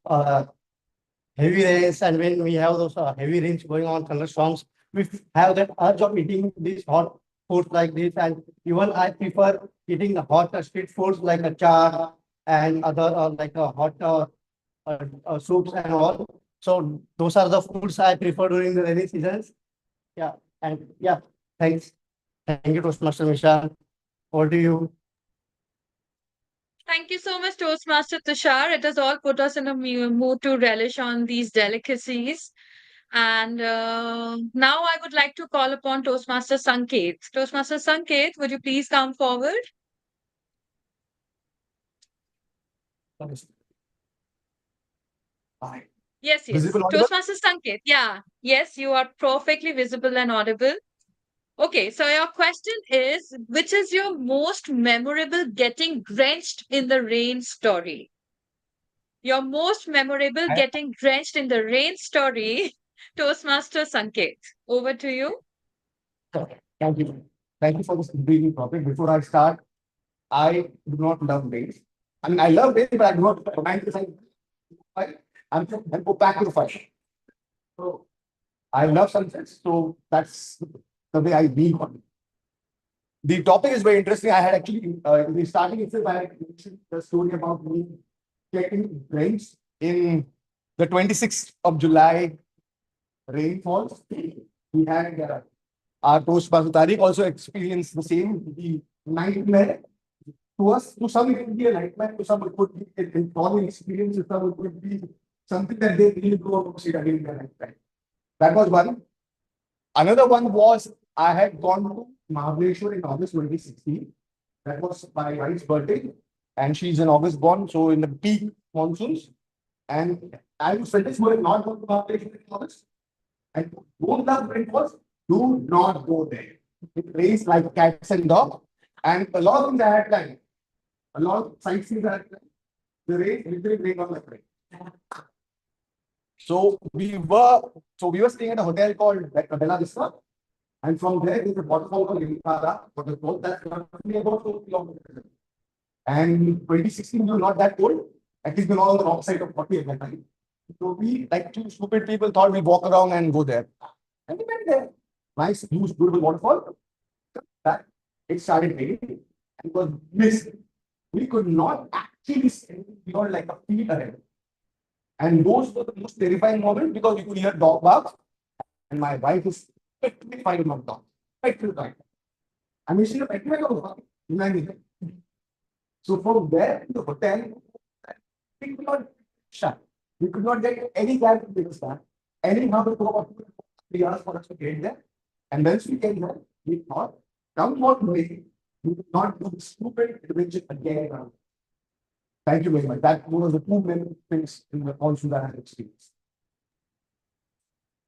heavy rains and when we have those heavy rains going on, thunderstorms, we have that urge of eating these hot foods like this. And even I prefer eating the hot street foods like a chaat and other like hot soups and all. So those are the foods I prefer during the rainy seasons. Yeah, and yeah, thanks. Thank you, Toastmaster Misha. Over to you. Thank you so much, Toastmaster Tushar. It has all put us in a mood to relish on these delicacies. And now I would like to call upon Toastmaster Sanket. Toastmaster Sanket, would you please come forward? Yes, yes. Visible, audible? Toastmaster Sanket. Yeah. Yes, you are perfectly visible and audible. Okay, so your question is, which is your most memorable getting drenched in the rain story? Your most memorable getting drenched in the rain story, Toastmaster Sanket. Over to you. Thank you. Thank you for this intriguing topic. Before I start, I do not love rains. I mean, I love rain, but I do not romanticize. I'm go back to the fire. So I love sunsets, so that's the way I be on. The topic is very interesting. I had actually in the starting itself, I had mentioned the story about me getting rains in the 26th of July rainfalls. We had our Toastmaster Tariq also experienced the same. The nightmare to us, to some it would be a nightmare, to some it could be an informing experience, to some it could be something that they really go to see again in their lifetime. That was one. Another one was I had gone to Mahabaleshwar in August 2016. That was my wife's birthday, and she's an August born, so in the peak monsoons. And I would suggest who have not gone to Mahabaleshwar in August and don't love rainfalls, do not go there. It rains like cats and dogs, and a lot of things I had planned. A lot of sightseeing I had planned. The rain literally rained on my plane. So we were staying at a hotel called Bella Vista, and from there there's a waterfall called Limpara waterfall that's roughly about 4 kilometers. And 2016 we were not that cold. At least we were on the wrong side of 40 at that time. So we, like two stupid people, thought we'd walk around and go there. And we went there. Nice, huge, beautiful waterfall. That it started raining and it was mist. We could not actually see beyond like a feet ahead. And those were the most terrifying moments because you could hear dog barks. And my wife is petrified of dogs. Petrified. I mean, she's petrified of dogs. Imagine. So from there to the hotel, we could not shut. We could not get any cab to take us back. Anyhow, it took about 3 hours for us to get there. And once we came there, we thought, come what may, we will not do the stupid adventure again. Thank you very much. That was the two main things in the monsoon that I had experienced.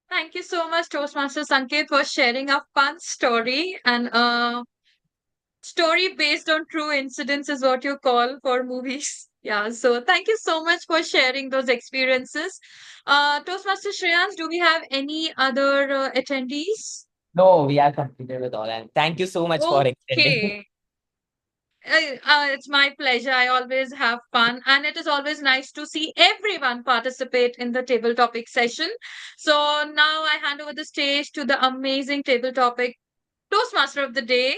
Thank you so much, Toastmaster Sanket, for sharing a fun story and story based on true incidents is what you call for movies. Yeah, so thank you so much for sharing those experiences. Toastmaster Shreyans, do we have any other attendees? No, we are completed with all, and thank you so much for extending. Okay. It's my pleasure. I always have fun, and it is always nice to see everyone participate in the table topic session. So now I hand over the stage to the amazing table topic Toastmaster of the day,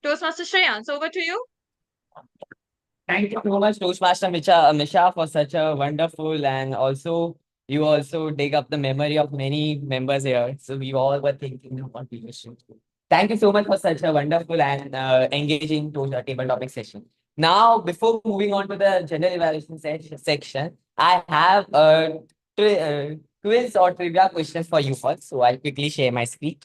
Toastmaster Shreyans. Over to you. Thank you so much, Toastmaster Misha, for such a wonderful and also you also dig up the memory of many members here. So we all were thinking of contribution. Thank you so much for such a wonderful and engaging table topic session. Now, before moving on to the general evaluation section, I have a quiz or trivia questions for you all. So I'll quickly share my screen.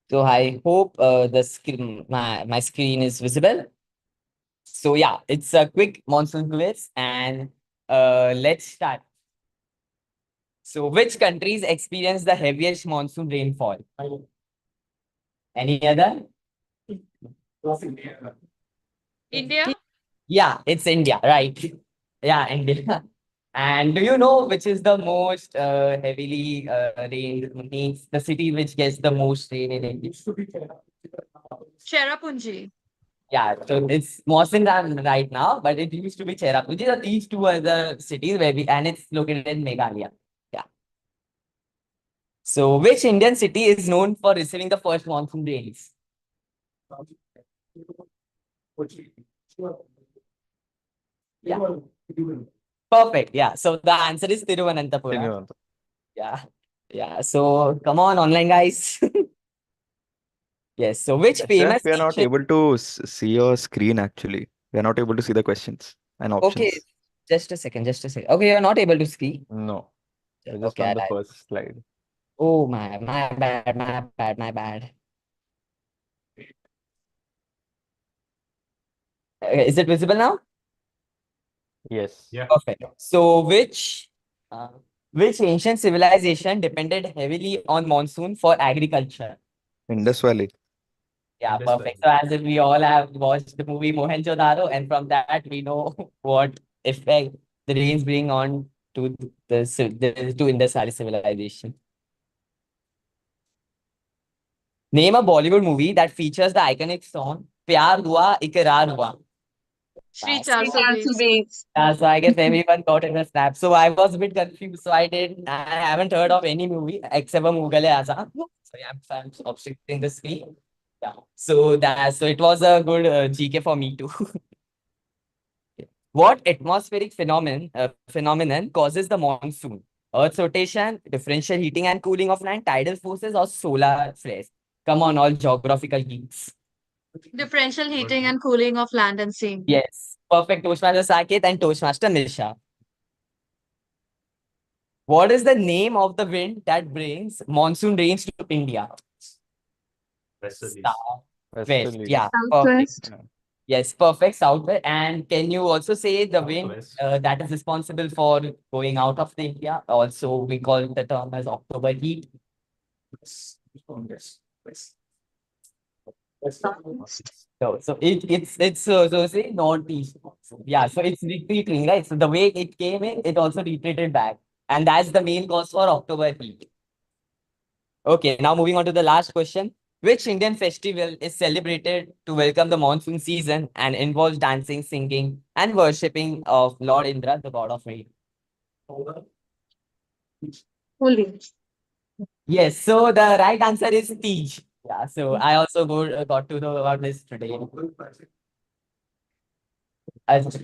So I hope the screen, my screen is visible. So yeah, it's a quick monsoon quiz and let's start. So which countries experience the heaviest monsoon rainfall? Any other? India? Yeah, it's India, right? Yeah, India. And do you know which is the most heavily rained, means the city which gets the most rain in India? Cherrapunji. Yeah, so it's Monsoon right now, but it used to be Cherrapunji. So these two are the cities where and it's located in Meghalaya. Yeah. So which Indian city is known for receiving the first monsoon rains? Yeah. Perfect. Yeah. So the answer is Thiruvananthapuram. Anyone? Yeah. Yeah. So come on, online guys. Yes. So which famous We are not ancient- able to see your screen actually. We are not able to see the questions and options. Okay, just a second, just a second. Okay, you're not able to see. No, we're just Okay, on the I- first slide. Oh my bad, my bad, my bad. Is it visible now? Yes. Yeah. Perfect. So uh, which ancient civilization depended heavily on monsoon for agriculture? Indus Valley. Yeah, Indus perfect. Valley. So as if we all have watched the movie Mohenjo-daro, and from that we know what effect the rains bring on to to Indus Valley civilization. Name a Bollywood movie that features the iconic song "Pyar Hua Ikrar Hua." Shri Three 400 character beats. beats. Yeah, so I guess everyone got in a snap. So I was a bit confused. So I haven't heard of any movie except for Mughal e Azam. So yeah, I'm obstructing the screen. Yeah. So it was a good GK for me too. What atmospheric phenomenon causes the monsoon? Earth's rotation, differential heating and cooling of land, tidal forces, or solar flares? Come on, all geographical geeks. Differential heating and cooling of land and sea. Yes. Perfect Toastmaster Saket and Toastmaster Nisha. What is the name of the wind that brings monsoon rains to India? Westerlies. West. Westerlies. Yeah, perfect. Southwest. Yes, perfect. Southwest. And can you also say the wind Southwest. that is responsible for going out of the India? Also, we call the term as October heat. So it's say northeast. Yeah, so it's retreating, right? So the way it came in, it also retreated back. And that's the main cause for October heat. Okay, now moving on to the last question. Which Indian festival is celebrated to welcome the monsoon season and involves dancing, singing, and worshipping of Lord Indra, the god of rain? Holi. Yes, so the right answer is Tej. Yeah, so I also got to know about this today. As-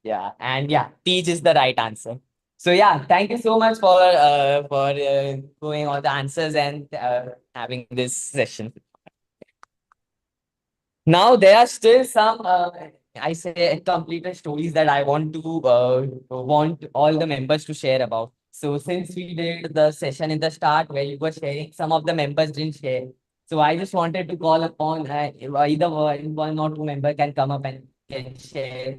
yeah, and yeah, Tej is the right answer. So yeah, thank you so much for going all the answers and having this session. Now there are still some I say completed stories that I want all the members to share about. So since we did the session in the start where you were sharing, some of the members didn't share. So I just wanted to call upon either one or two member can come up and can share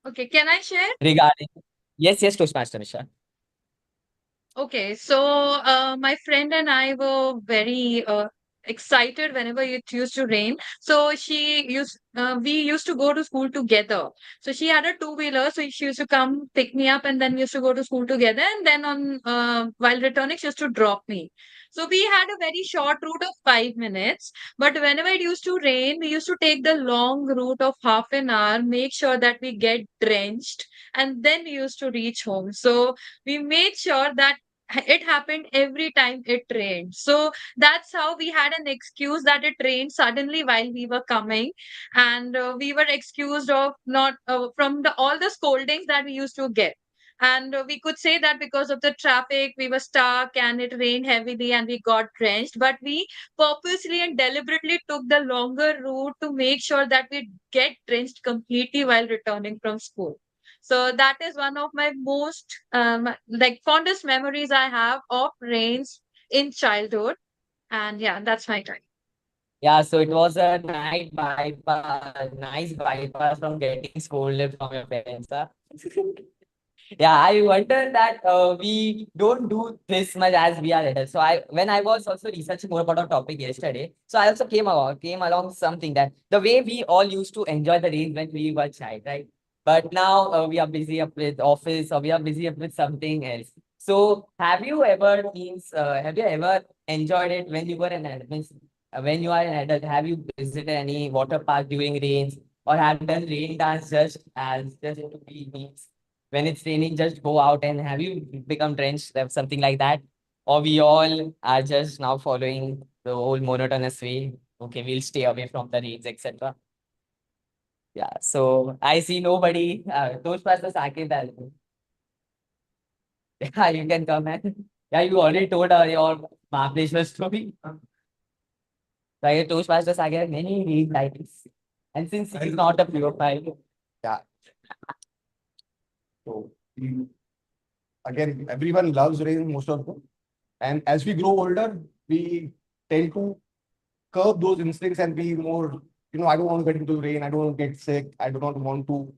Okay, can I share? regarding. Yes, Toastmaster Nisha. Okay, so my friend and I were very excited whenever it used to rain. So we used to go to school together. So she had a two-wheeler, so she used to come pick me up, and then we used to go to school together. And then on while returning, she used to drop me. So we had a very short route of 5 minutes. But whenever it used to rain, we used to take the long route of half an hour, make sure that we get drenched, and then we used to reach home. So we made sure that it happened every time it rained. So that's how we had an excuse that it rained suddenly while we were coming, and we were excused of not from the all the scoldings that we used to get. And we could say that because of the traffic, we were stuck and it rained heavily and we got drenched. But we purposely and deliberately took the longer route to make sure that we get drenched completely while returning from school. So that is one of my most like fondest memories I have of rains in childhood. And yeah, that's my time. Yeah, so it was a nice bypass from getting scolded from your parents. Huh? Yeah, I wonder that we don't do this much as we are adults. So when I was also researching more about our topic yesterday, so I also came along something that the way we all used to enjoy the rain when we were child, right? But now we are busy up with office or we are busy up with something else. So have you ever enjoyed it when you were an adult? Means, when you are an adult, have you visited any water park during rains or have done rain dance just to be means when it's raining, just go out and have you become drenched, something like that? Or we all are just now following the old monotonous way. Okay, we'll stay away from the rains, etc. Yeah, so I see nobody. Those passes Akib as well. Yeah, you can come and yeah, you already told your Mahabaleshwar story. Like Toastmasters, I get many read titles. And since he's not a pure yeah. So, again, everyone loves rain, most of them. And as we grow older, we tend to curb those instincts and be more, I don't want to get into rain. I don't want to get sick. I do not want to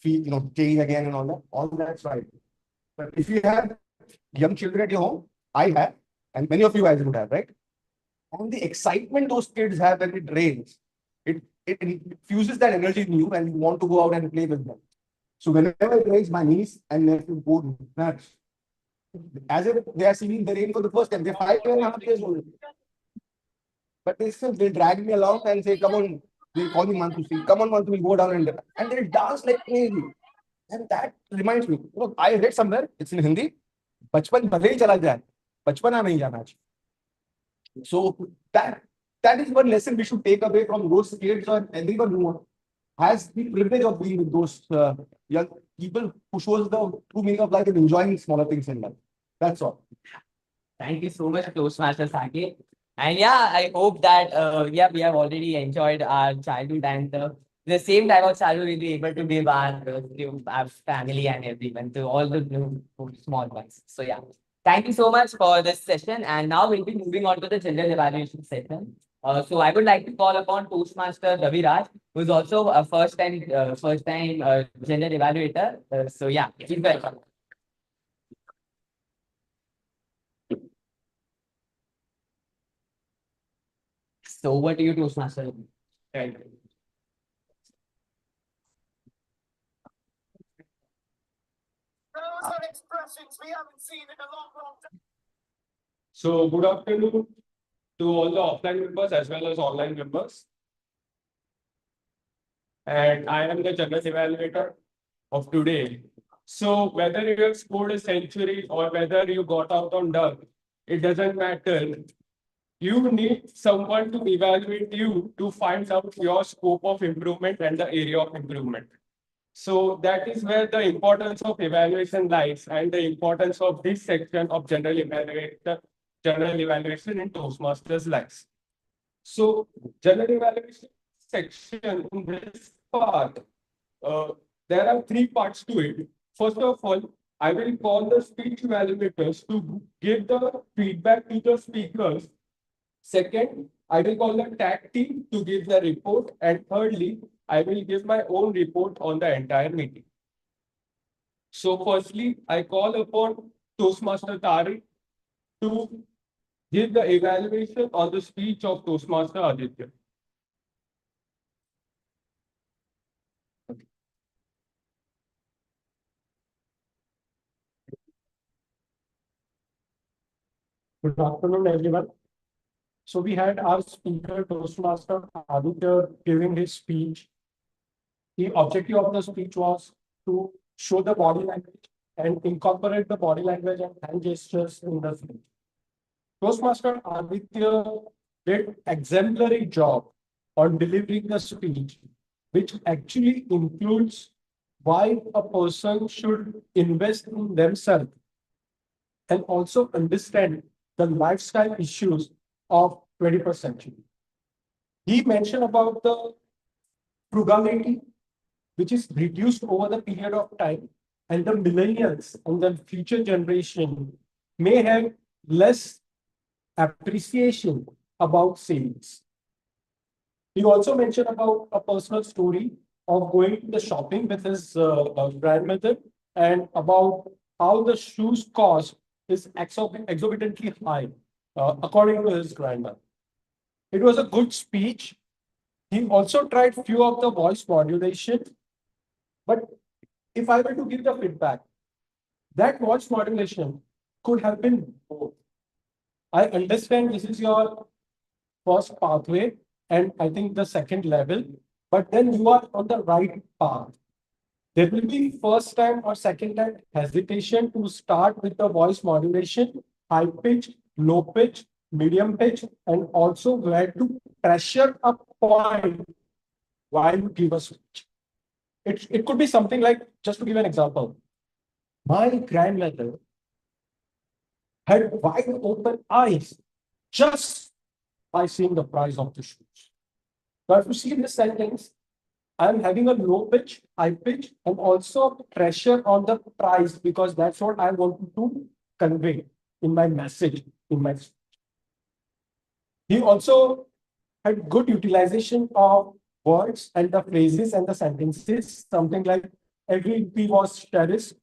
feel, change again and all that. All that's right. But if you have young children at your home, I have, and many of you guys would have, right? And the excitement those kids have when it rains, it infuses that energy in you and you want to go out and play with them. So whenever it rains, my niece and nephew go nuts. As if they are seeing the rain for the first time. They're 5.5 years old. But they drag me along and say, come on, they call me Mantu, come on, Mantu, we go down and they dance like crazy. And that reminds me, I read somewhere, it's in Hindi, बचपन भले ही चला जाए, बचपना नहीं जाना चाहिए. So that is one lesson we should take away from those kids or everyone who has the privilege of being with those young people who shows the true meaning of life and enjoying smaller things in life. That's all. Thank you so much, Toastmaster Sake. And yeah, I hope that we have already enjoyed our childhood and the same type of childhood we'll be able to give to our family and everyone, to all the new small ones. So yeah, thank you so much for this session. And now we'll be moving on to the general evaluation session. So I would like to call upon Toastmaster Ravi Raj, who is also a first-time general evaluator. So yeah, please welcome. So over to you, Toastmaster. Right. So good afternoon to all the offline members as well as online members. And I am the general evaluator of today. So whether you have scored a century or whether you got out on duck, it doesn't matter. You need someone to evaluate you to find out your scope of improvement and the area of improvement. So that is where the importance of evaluation lies and the importance of this section of general evaluation in Toastmasters lies. So general evaluation section in this part, there are three parts to it. First of all, I will call the speech evaluators to give the feedback to the speakers. Second, I will call the tag team to give the report. And thirdly, I will give my own report on the entire meeting. So firstly, I call upon Toastmaster Tariq to give the evaluation on the speech of Toastmaster Aditya. Good afternoon, everyone. So we had our speaker, Toastmaster Aditya, giving his speech. The objective of the speech was to show the body language and incorporate the body language and hand gestures in the speech. Toastmaster Aditya did exemplary job on delivering the speech, which actually includes why a person should invest in themselves and also understand the lifestyle issues of 21st century. He mentioned about the frugality, which is reduced over the period of time, and the millennials and the future generation may have less appreciation about savings. He also mentioned about a personal story of going to the shopping with his grandmother and about how the shoes cost is exorbitantly high, according to his grandmother. It was a good speech. He also tried few of the voice modulation, but if I were to give the feedback, that voice modulation could have been both. I understand this is your first pathway, and I think the second level, but then you are on the right path. There will be first time or second time hesitation to start with the voice modulation, high pitch, low pitch, medium pitch, and also where to pressure a point while you give a speech. It could be something like, just to give an example, my grandmother had wide open eyes just by seeing the price of the shoes. Now, if you see this sentence, I'm having a low pitch, high pitch, and also pressure on the price because that's what I want to convey in my message, in my. He also had good utilization of words and the phrases and the sentences, something like every P was terrorist.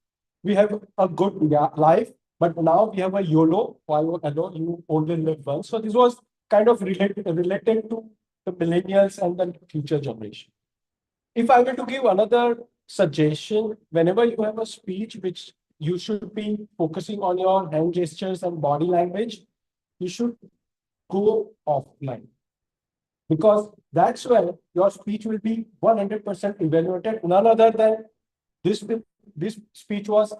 We have a good life, but now we have a YOLO, YOLO, you only live once. So this was kind of related to the millennials and the future generation. If I were to give another suggestion, whenever you have a speech which you should be focusing on your hand gestures and body language, you should go offline because that's where your speech will be 100% evaluated. None other than this speech was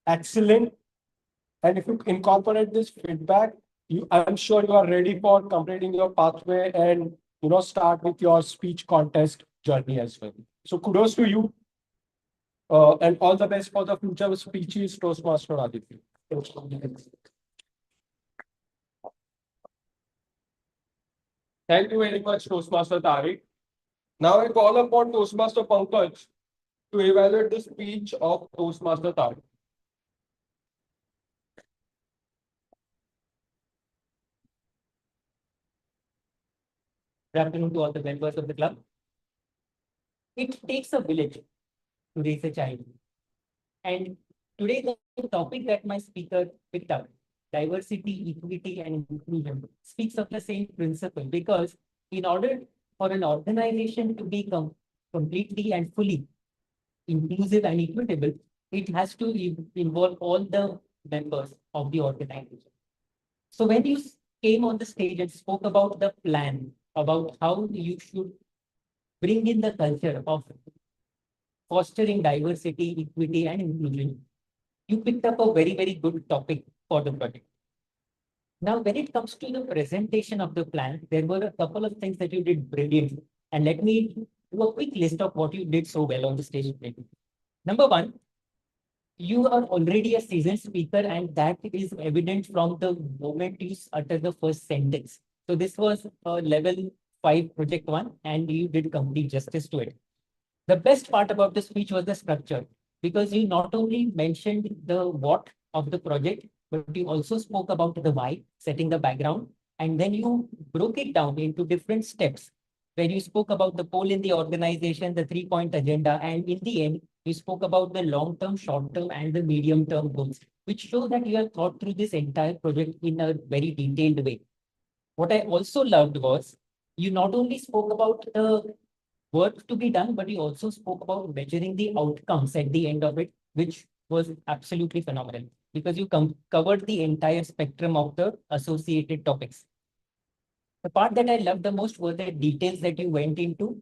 excellent. And if you incorporate this feedback, I'm sure you are ready for completing your pathway and start with your speech contest journey as well. So kudos to you. And all the best for the future speeches, Toastmaster Aditya. Thank you very much, Toastmaster Tariq. Now I call upon Toastmaster Pankaj to evaluate the speech of Toastmaster Tariq. Good afternoon to all the members of the club. It takes a village to raise a child. And today the topic that my speaker picked up, diversity, equity, and inclusion, speaks of the same principle because in order for an organization to be completely and fully inclusive and equitable, it has to involve all the members of the organization. So when you came on the stage and spoke about the plan, about how you should bring in the culture of fostering diversity, equity, and inclusion, you picked up a very, very good topic for the project. Now, when it comes to the presentation of the plan, there were a couple of things that you did brilliantly. And let me do a quick list of what you did so well on the stage. Number one, you are already a seasoned speaker, and that is evident from the moment you utter the first sentence. So this was a level 5 project 1, and you did complete justice to it. The best part about the speech was the structure, because you not only mentioned the what of the project, but you also spoke about the why, setting the background, and then you broke it down into different steps, where you spoke about the pole in the organization, the 3-point agenda, and in the end, you spoke about the long-term, short-term, and the medium-term goals, which show that you have thought through this entire project in a very detailed way. What I also loved was you not only spoke about the work to be done, but you also spoke about measuring the outcomes at the end of it, which was absolutely phenomenal because you covered the entire spectrum of the associated topics. The part that I loved the most were the details that you went into,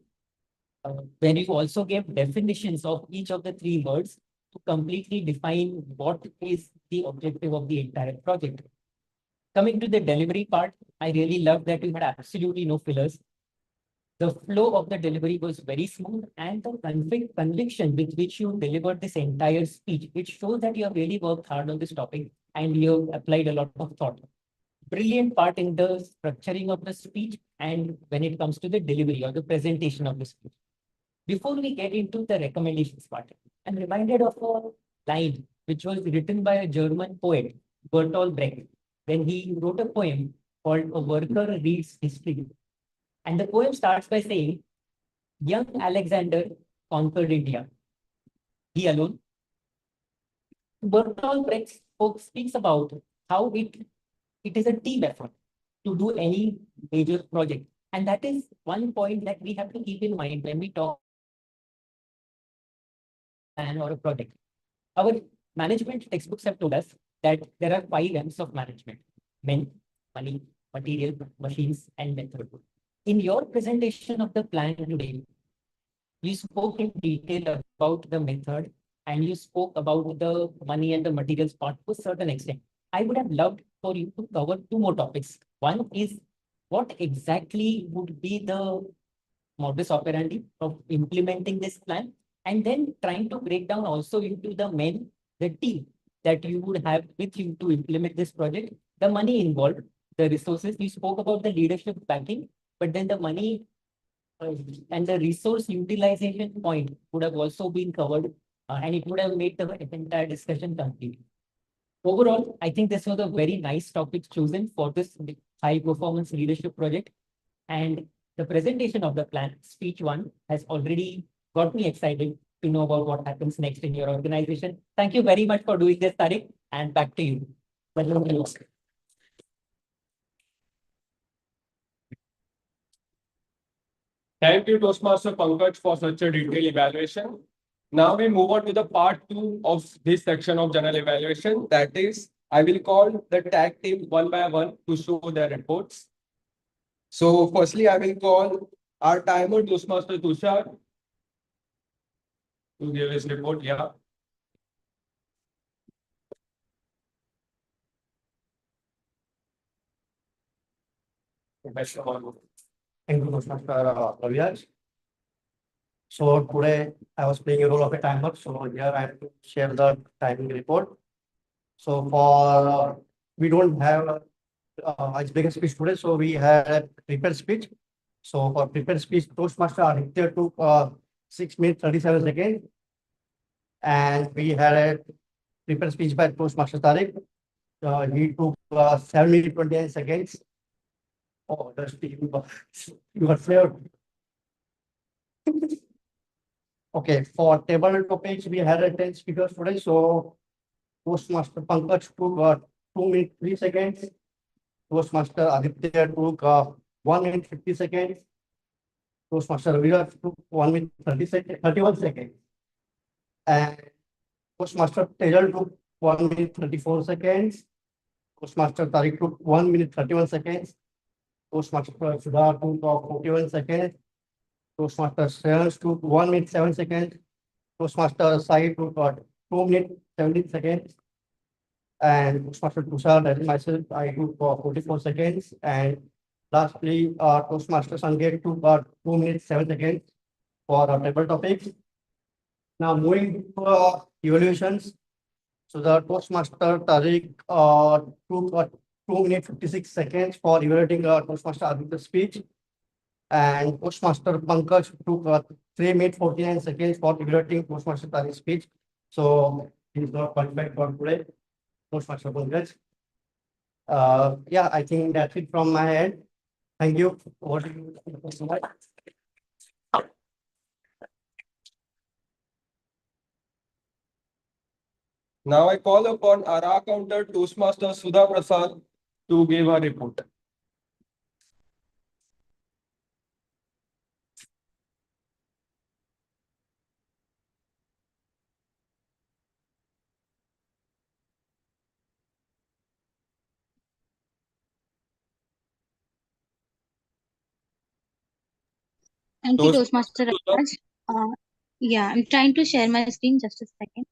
when you also gave definitions of each of the 3 words to completely define what is the objective of the entire project. Coming to the delivery part, I really loved that you had absolutely no fillers. The flow of the delivery was very smooth, and the conviction with which you delivered this entire speech, it shows that you have really worked hard on this topic and you have applied a lot of thought. Brilliant part in the structuring of the speech and when it comes to the delivery or the presentation of the speech. Before we get into the recommendations part, I'm reminded of a line which was written by a German poet, Bertolt Brecht, when he wrote a poem called A Worker Reads History. And the poem starts by saying, young Alexander conquered India. He alone. Bertolt Brecht speaks about how it is a team effort to do any major project. And that is one point that we have to keep in mind when we talk plan or a project. Our management textbooks have told us that there are 5 M's of management: men, money, material, machines, and method. In your presentation of the plan today, you spoke in detail about the method and you spoke about the money and the materials part to a certain extent. I would have loved for you to cover 2 more topics. One is what exactly would be the modus operandi of implementing this plan, and then trying to break down also into the men, the team that you would have with you to implement this project, the money involved, the resources. You spoke about the leadership backing, but then the money And the resource utilization point would have also been covered, and it would have made the entire discussion complete. Overall, I think this was a very nice topic chosen for this high performance leadership project. And the presentation of the plan, speech one, has already got me excited to know about what happens next in your organization. Thank you very much for doing this, Tariq, and back to you. Thank you, Toastmaster Pankaj, for such a detailed evaluation. Now we move on to the part 2 of this section of general evaluation. That is, I will call the tag team one by one to show their reports. So firstly, I will call our timer Toastmaster Tushar to give his report. Yeah. Thank you, Mr. Raviraj. So today I was playing a role of a timer. So here I have to share the timing report. So for we don't have as big a speech today, so we had a prepared speech. So for prepared speech, Toastmaster Aditya took 6 minutes 37 seconds, and we had a prepared speech by Toastmaster Tariq. He took 7 minutes 29 seconds. Oh, that's you got flavor. Okay, for table topics, we had a 10 speakers today. So Toastmaster Pankaj took 2 minutes 3 seconds. Toastmaster Aditya took 1 minute 50 seconds. Toastmaster Raviraj took 1 minute 31 seconds. And Toastmaster Tejal took 1 minute 34 seconds. Toastmaster Tariq took 1 minute 31 seconds. Toastmaster Sudha took 41 seconds. Toastmaster Shreyans took 1 minute 7 seconds. Toastmaster Sai took 2 minutes 17 seconds. And Toastmaster Tushar, that is myself, I took 44 seconds. And lastly, Toastmaster Sanjay took 2 minutes 7 seconds for table topics. Now moving to evaluations. So the Toastmaster Tariq took 2 minutes 56 seconds for evaluating Toastmaster Aditya's speech. And Toastmaster Pankaj took 3 minutes 49 seconds for evaluating Toastmaster Tariq's speech. So he's not qualified for today. Toastmaster Pankaj. Yeah, I think that's it from my end. Thank you. Over to you. Now I call upon our accountant Toastmaster Sudha Prasad to give a report. Thank you, Toast- Toastmaster Raj. Yeah, I'm trying to share my screen. Just a second.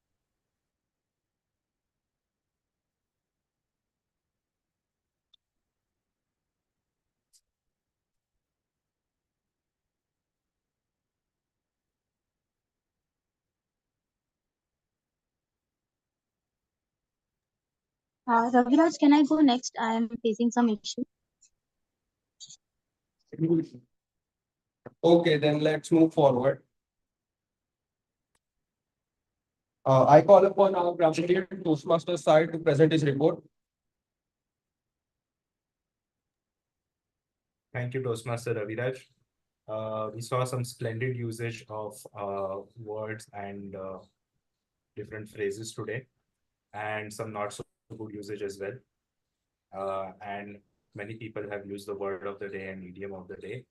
Raviraj, can I go next? I am facing some issue. Okay, then let's move forward. I call upon our Brahminian Toastmaster side to present his report. Thank you, Toastmaster Raviraj. We saw some splendid usage of words and different phrases today, and some not so good usage as well. And many people have used the word of the day and idiom of the day.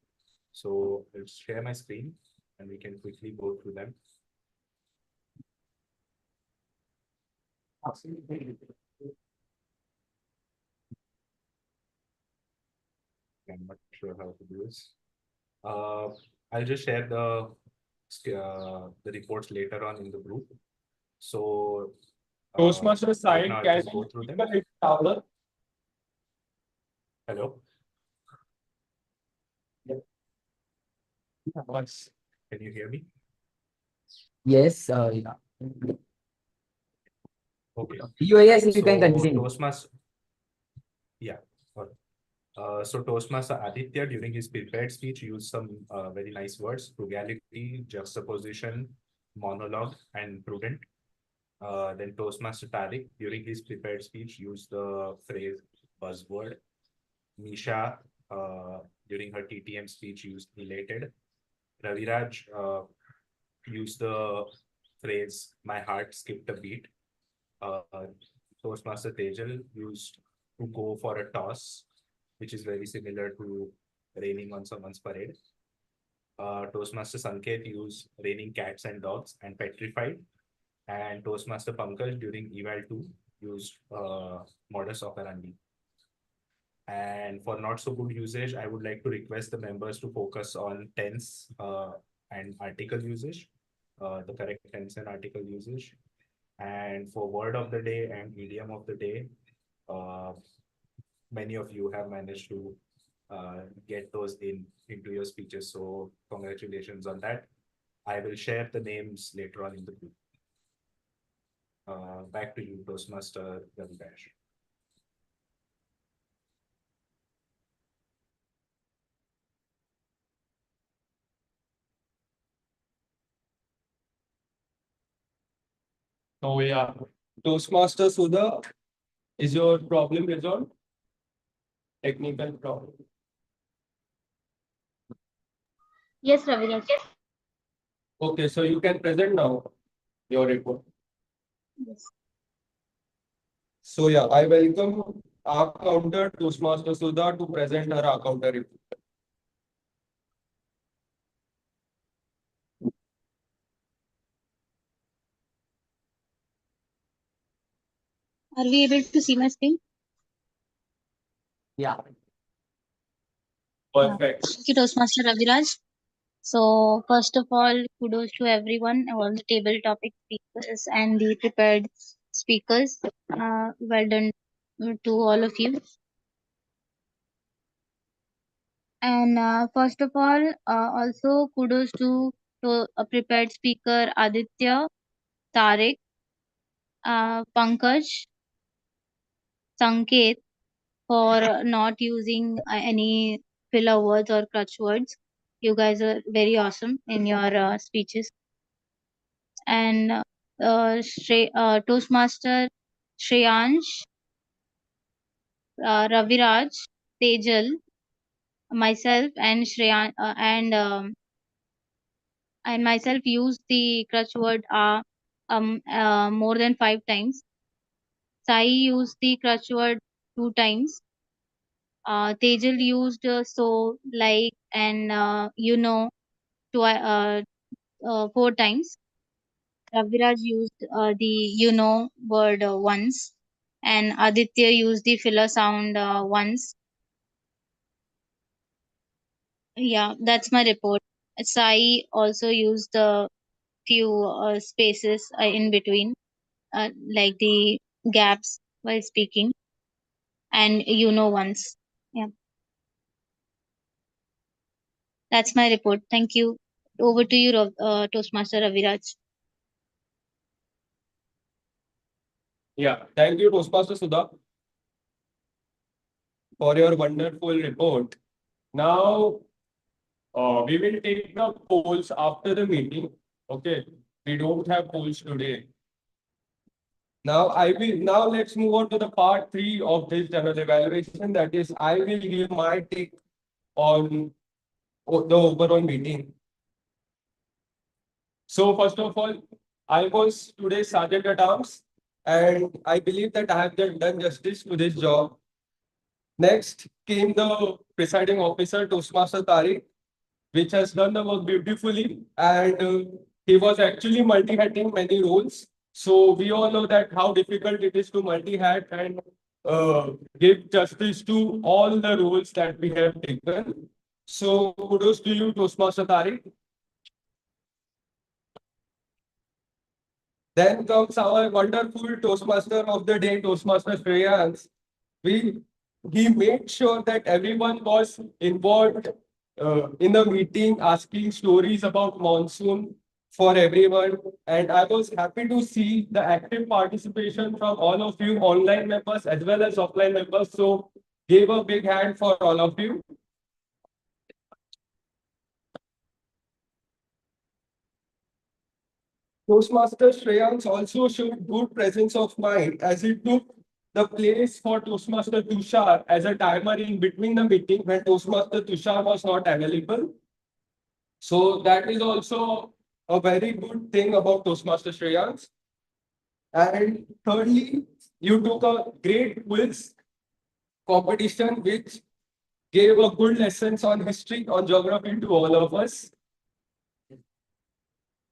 So let's share my screen and we can quickly go through them. I'm not sure how to do this. I'll just share the reports later on in the group. So Toastmaster right side, now I'll can just go through them. you louder? Hello, Yes. can you hear me? Yes, yeah. Okay. Yes, you can So continue. Toastmaster, yeah. So Toastmaster Aditya, during his prepared speech, used some very nice words: frugality, juxtaposition, monologue, and prudent. Then Toastmaster Tariq, during his prepared speech, used the phrase buzzword. Nisha, during her TTM speech, used elated. Raviraj used the phrase "my heart skipped a beat." Uh, Toastmaster Tejal used to go for a toss, which is very similar to raining on someone's parade. Toastmaster Sanket used raining cats and dogs and petrified. And Toastmaster Pankaj during Eval 2 used modus operandi. And for not so good usage, I would like to request the members to focus on tense and article usage, the correct tense and article usage. And for word of the day and idiom of the day, uh, many of you have managed to get those into your speeches. So congratulations on that. I will share the names later on in the group. Back to you, Toastmaster Ravidash. Oh yeah, Toastmaster Sudha, is your problem resolved? Technical problem. Yes, Raviraj. Okay, so you can present now your report. Yes. So yeah, I welcome our counter Toastmaster Sudha to present her counter report. Are we able to see my screen? Yeah. Perfect. Thank you, Toastmaster Raviraj. So, first of all, kudos to everyone, all the table topic speakers and the prepared speakers. Well done to all of you. And first of all, also kudos to a prepared speaker Aditya, Tariq, Pankaj, Sanket for not using any filler words or crutch words. You guys are very awesome in your speeches. And Toastmaster Shreyansh, Raviraj, Tejal, myself, and and myself used the crutch word more than 5 times. Sai used the crutch word 2 times. Tejal used so, like, and 4 times. Raviraj used the word once, and Aditya used the filler sound once. Yeah, that's my report. Sai also used a few spaces in between, like the gaps while speaking, and once. Yeah, that's my report. Thank you. Over to you, Toastmaster Raviraj. Yeah, thank you, Toastmaster Sudha, for your wonderful report. Now, we will take the polls after the meeting. Okay, we don't have polls today. Now let's move on to the part 3 of this general evaluation. That is, I will give my take on the overall meeting. So first of all, I was today's Sergeant at Arms, and I believe that I have done justice to this job. Next came the presiding officer, Toastmaster Tariq, which has done the work beautifully, and he was actually multi-hatting many roles. So we all know that how difficult it is to multi-hat and give justice to all the roles that we have taken. So kudos to you, Toastmaster Tariq. Then comes our wonderful Toastmaster of the day, Toastmaster Shreyans. He made sure that everyone was involved in the meeting, asking stories about Monsoon for everyone. And I was happy to see the active participation from all of you online members as well as offline members. So give a big hand for all of you. Toastmaster Shreyans also showed good presence of mind as he took the place for Toastmaster Tushar as a timer in between the meeting when Toastmaster Tushar was not available. So that is also a very good thing about Toastmaster Shreyans. And thirdly, you took a great quiz competition which gave a good lessons on history, on geography to all of us.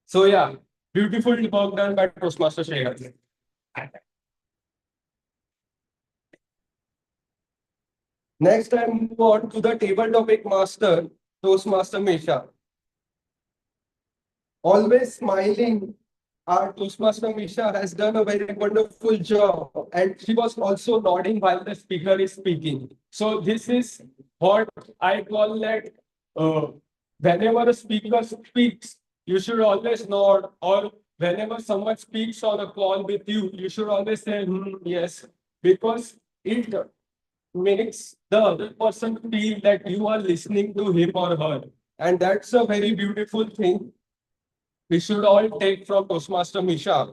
So yeah, beautiful work done by Toastmaster Shreyans. Next, I move on to the table topic master, Toastmaster Misha. Always smiling, our Toastmaster Misha has done a very wonderful job, and she was also nodding while the speaker is speaking. So this is what I call that whenever a speaker speaks, you should always nod, or whenever someone speaks on a call with you, you should always say, yes, because it makes the other person feel that you are listening to him or her. And that's a very beautiful thing we should all take from Toastmaster Misha.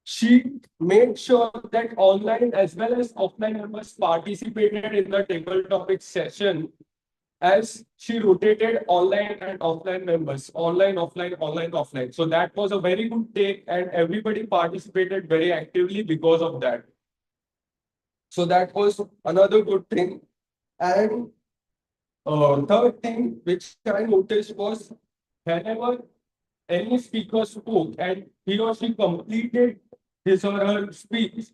She made sure that online as well as offline members participated in the table topic session as she rotated online and offline members, online, offline, online, offline. So that was a very good take, and everybody participated very actively because of that. So that was another good thing. And third thing which I noticed was whenever any speaker spoke and he or she completed his or her speech,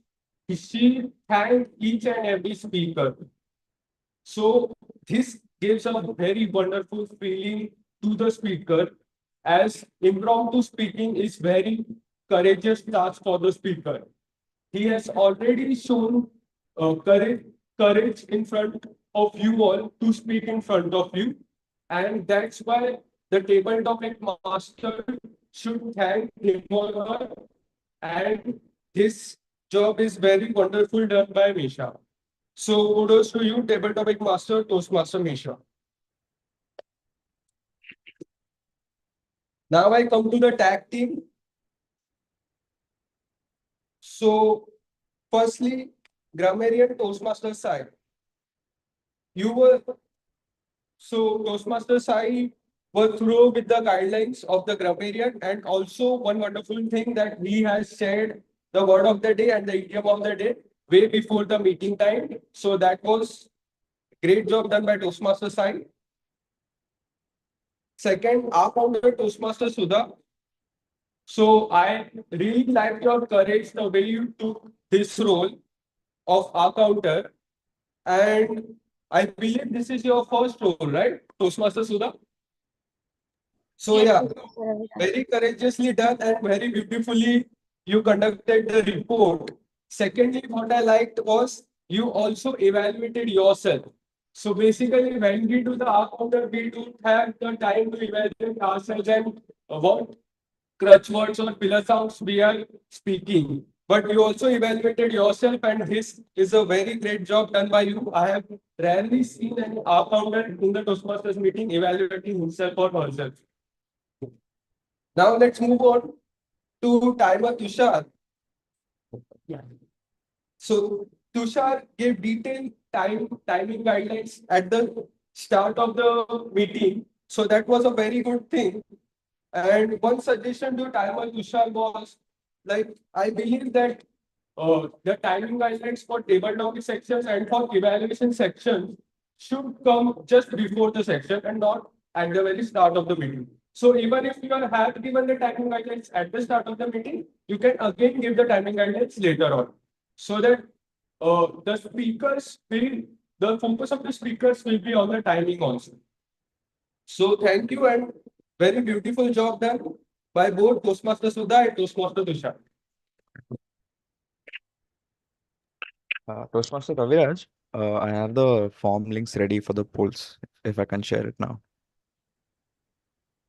she thanked each and every speaker. So this gives a very wonderful feeling to the speaker, as impromptu speaking is very courageous task for the speaker. He has already shown courage in front of you all to speak in front of you. And that's why the table topic master should thank him or her. And this job is very wonderful done by Misha. So kudos to you, table topic master, Toastmaster Misha. Now I come to the tag team. So firstly, grammarian Toastmaster side. You were Toastmaster side were through with the guidelines of the grammarian, and also one wonderful thing that he has shared the word of the day and the idiom of the day way before the meeting time. So that was great job done by Toastmaster side. Second, our founder Toastmaster Sudha. So I really liked your courage, the way you took this role of our counter. And I believe this is your first role, right? Toastmaster Sudha? So Yes, yeah, yes, Mr. Ravi. very courageously done and very beautifully you conducted the report. Secondly, what I liked was you also evaluated yourself. So basically, when we do the R-counter, we don't have the time to evaluate ourselves and what crutch words or pillar sounds we are speaking. But you also evaluated yourself, and this is a very great job done by you. I have rarely seen an R-counter in the Toastmasters meeting evaluating himself or herself. Now let's move on to timer Tushar. Yeah. So Tushar gave detailed timing guidelines at the start of the meeting. So that was a very good thing. And one suggestion to timer Tushar was like, I believe that the timing guidelines for table topic sections and for evaluation sections should come just before the section and not at the very start of the meeting. So even if you have given the timing guidelines at the start of the meeting, you can again give the timing guidelines later on, so that the speakers will, the focus of the speakers will be on the timing also. So thank you, and very beautiful job done by both Toastmaster Sudha and Toastmaster Tushar. Toastmaster Raviraj, I have the form links ready for the polls, if I can share it now.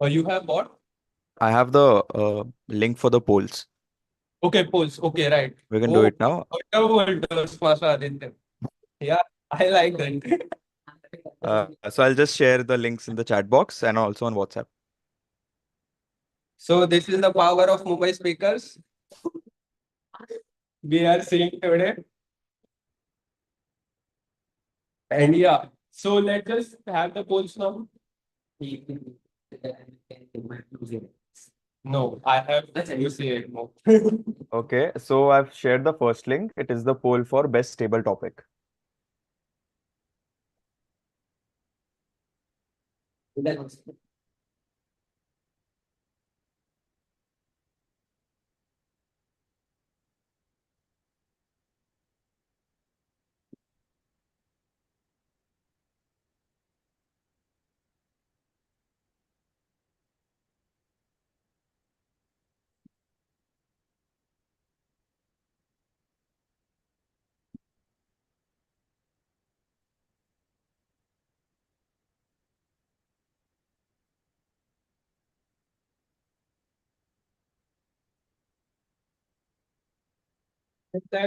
You have what? I have the link for the polls. Okay, polls. Okay, right. We can do it now. Wonderful, Toastmaster Aditya. Yeah, I like that. So I'll just share the links in the chat box and also on WhatsApp. So this is the power of Mumbai speakers we are seeing today. And yeah, so let's just have the polls now. No, I have you say it more. Okay, so I've shared the first link. It is the poll for best stable topic. Then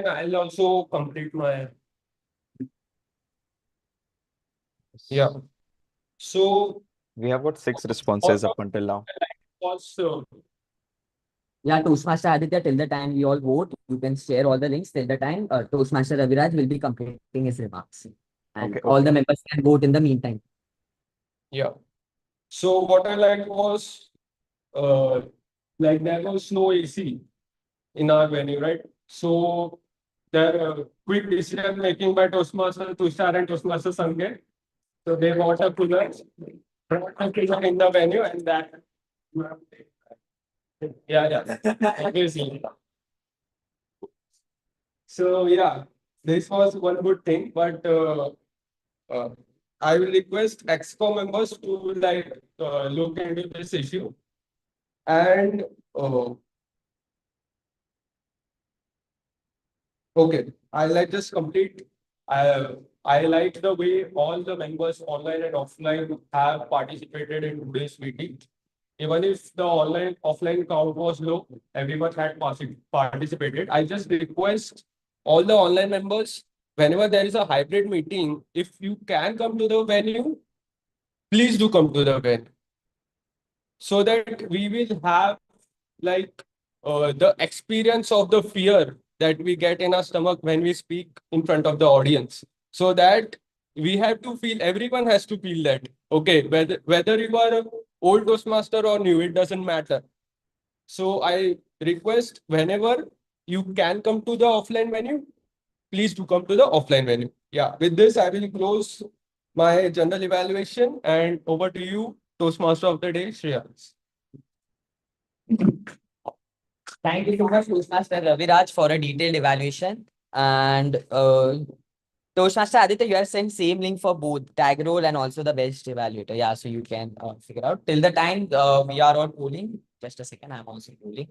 I'll also complete my yeah. So We have got 6 what responses up until now. was Yeah, Toastmaster Aditya, till the time we all vote, you can share all the links till the time Toastmaster Raviraj will be completing his remarks. And Okay, all okay. the members can vote in the meantime. yeah. So what I liked was like there was no AC in our venue, right? So there quick decision making by Toastmaster Tushar and Toastmaster Sanjay. So they bought a cooler, brought a cooler in the venue, and that yeah, obviously. So yeah, this was one good thing, but uh, I will request EXCO members to like look into this issue and okay, I like just complete. I like the way all the members online and offline have participated in today's meeting. Even if the online offline count was low, everyone had participated. I just request all the online members, whenever there is a hybrid meeting, if you can come to the venue, please do come to the venue so that we will have like the experience of the fear that we get in our stomach when we speak in front of the audience. So that we have to feel, everyone has to feel that. Okay, whether you are a old Toastmaster or new, it doesn't matter. So I request whenever you can come to the offline venue, please do come to the offline venue. Yeah, with this, I will close my general evaluation and over to you, Toastmaster of the day, Shreyans. Thank you so much, Toastmaster Raviraj, for a detailed evaluation. And Toastmaster Aditya, you have sent same link for both tag role and also the best evaluator. Yeah, so you can figure out. Till the time we are on polling. Just a second, I'm also polling.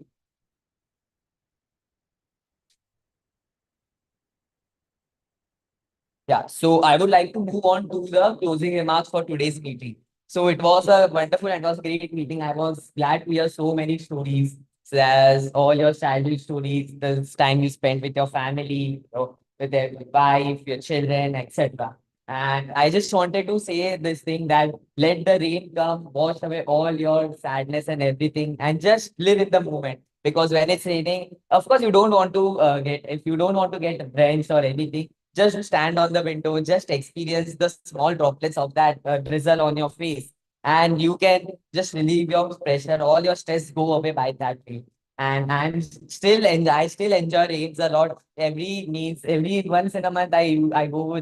Yeah, so I would like to move on to the closing remarks for today's meeting. So it was a wonderful and was great meeting. I was glad to hear so many stories, so as all your childhood stories, the time you spent with your family, with your wife, your children, etc. And I just wanted to say this thing that let the rain come, wash away all your sadness and everything, and just live in the moment. Because when it's raining, of course, you don't want to if you don't want to get drenched or anything, just stand on the window, just experience the small droplets of that drizzle on your face, and you can just relieve your pressure, all your stress go away by that way. And I still enjoy rains a lot. Every once in a month, I go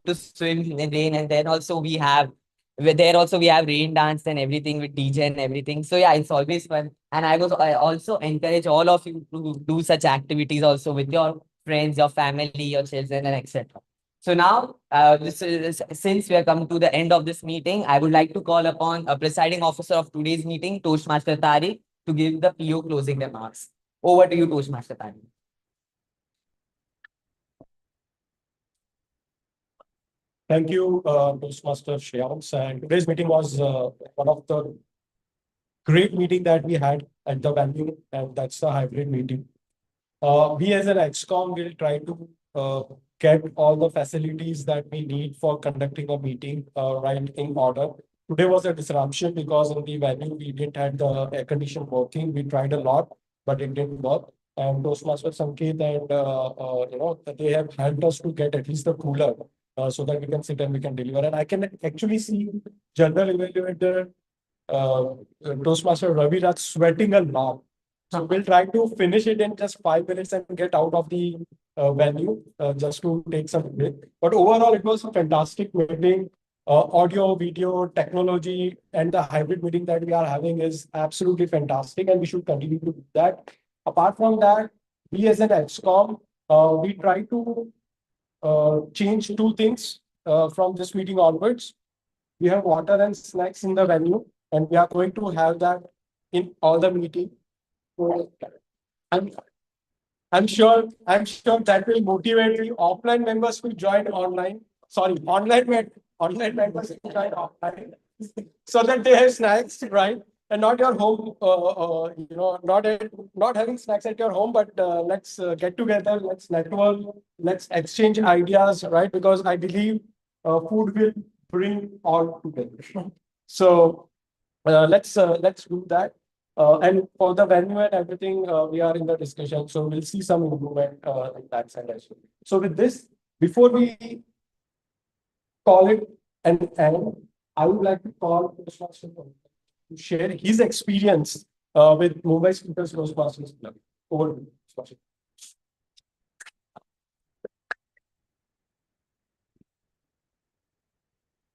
to swim in rain, and then also we have rain dance and everything with DJ and everything. So yeah, it's always fun. And I also encourage all of you to do such activities also with your friends, your family, your children, and etc. So now, since we are come to the end of this meeting, I would like to call upon a presiding officer of today's meeting, Toastmaster Tariq, to give the PO closing remarks. Over to you, Toastmaster Tariq. Thank you, Toastmaster Shreyans. And today's meeting was one of the great meeting that we had at the venue, and that's the hybrid meeting. We as an XCOM will try to get all the facilities that we need for conducting a meeting right in order. Today was a disruption because in the venue we didn't have the air condition working. We tried a lot, but it didn't work. And Toastmaster Sanket and they have helped us to get at least the cooler so that we can sit and we can deliver. And I can actually see general evaluator Toastmaster Ravi Raj sweating a lot. So we'll try to finish it in just 5 minutes and get out of the venue just to take some break. But overall, it was a fantastic meeting. Audio, video, technology, and the hybrid meeting that we are having is absolutely fantastic, and we should continue to do that. Apart from that, we as an ExCom, we try to change two things from this meeting onwards. We have water and snacks in the venue, and we are going to have that in all the meeting. So I'm I'm sure that will motivate the offline members to join online. Sorry, online members to join offline so that they have snacks, right? And not your home, not having snacks at your home, but let's get together, let's network, let's exchange ideas, right? Because I believe food will bring all together. So let's do that. And for the venue and everything, we are in the discussion, so we'll see some improvement in that side as well. So with this, before we call it an end, I would like to call Toastmaster to share his experience with Mumbai Speakers Toastmasters Club. Over to you, Toastmaster.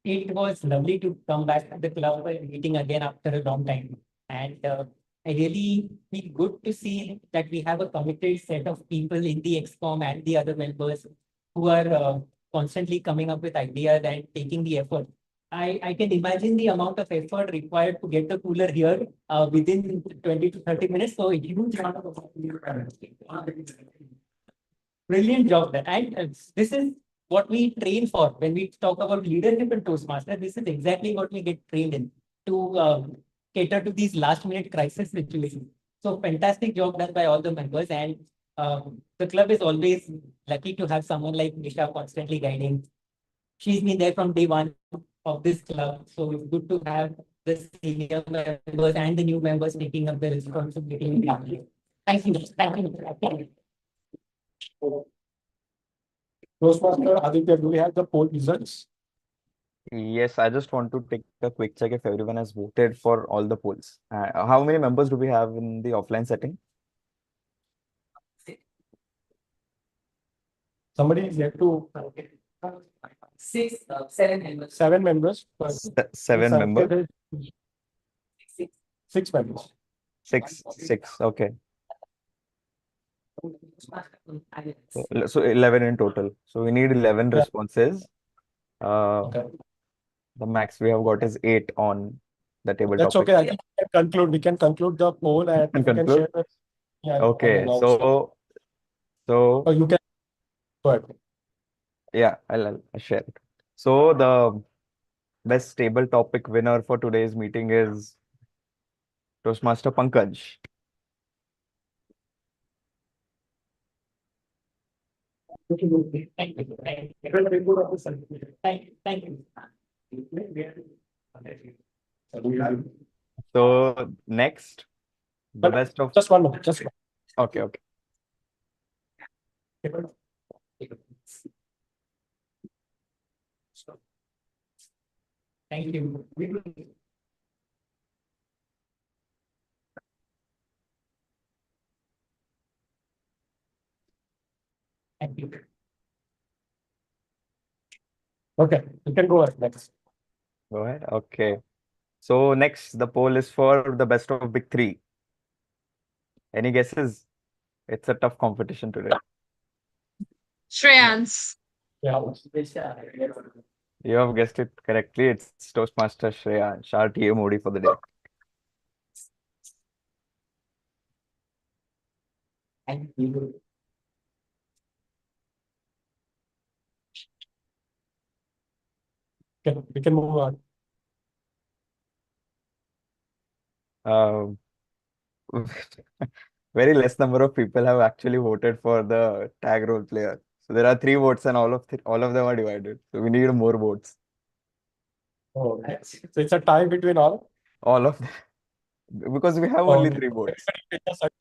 It was lovely to come back to the club and meeting again after a long time. And I really feel good to see that we have a committed set of people in the ExCom and the other members who are constantly coming up with ideas and taking the effort. I can imagine the amount of effort required to get the cooler here within 20 to 30 minutes. So a huge amount of brilliant job there. And this is what we train for when we talk about leadership in Toastmaster. This is exactly what we get trained in to cater to these last minute crisis situations. So fantastic job done by all the members, and the club is always lucky to have someone like Nisha constantly guiding. She's been there from day one of this club, so it's good to have the senior members and the new members taking up the responsibility. Thank you. Thank you. Toastmaster Aditya, do we have the poll results? Yes, I just want to take a quick check if everyone has voted for all the polls. How many members do we have in the offline setting? Somebody is yet to. Seven members. Seven members. Seven members. Six members. Six. Okay. So 11 in total. So we need 11 Yeah. responses. Okay. The max we have got is 8 on the table That's topic. okay. I think we can conclude the poll and we can conclude? share the. Yeah, Okay, so Oh, you can. Go ahead. yeah, I'll share it. So the best table topic winner for today's meeting is Toastmaster Pankaj. Thank you. Thank you. Thank you. So next, the best of Just 1 minute. Just one. okay. Thank you. Thank you. Okay, you can go ahead next. Go ahead. Okay. So next, the poll is for the best of big three. Any guesses? It's a tough competition today. Shreyans. Yeah. You have guessed it correctly. It's Toastmaster Shreyansh, RTA Modi for the day. Thank you. We can move on. Very less number of people have actually voted for the tag role player. So there are 3 votes and all of them are divided. So we need more votes. Oh, so it's a tie between all. All of them. Because we have only Okay. 3 votes. Everybody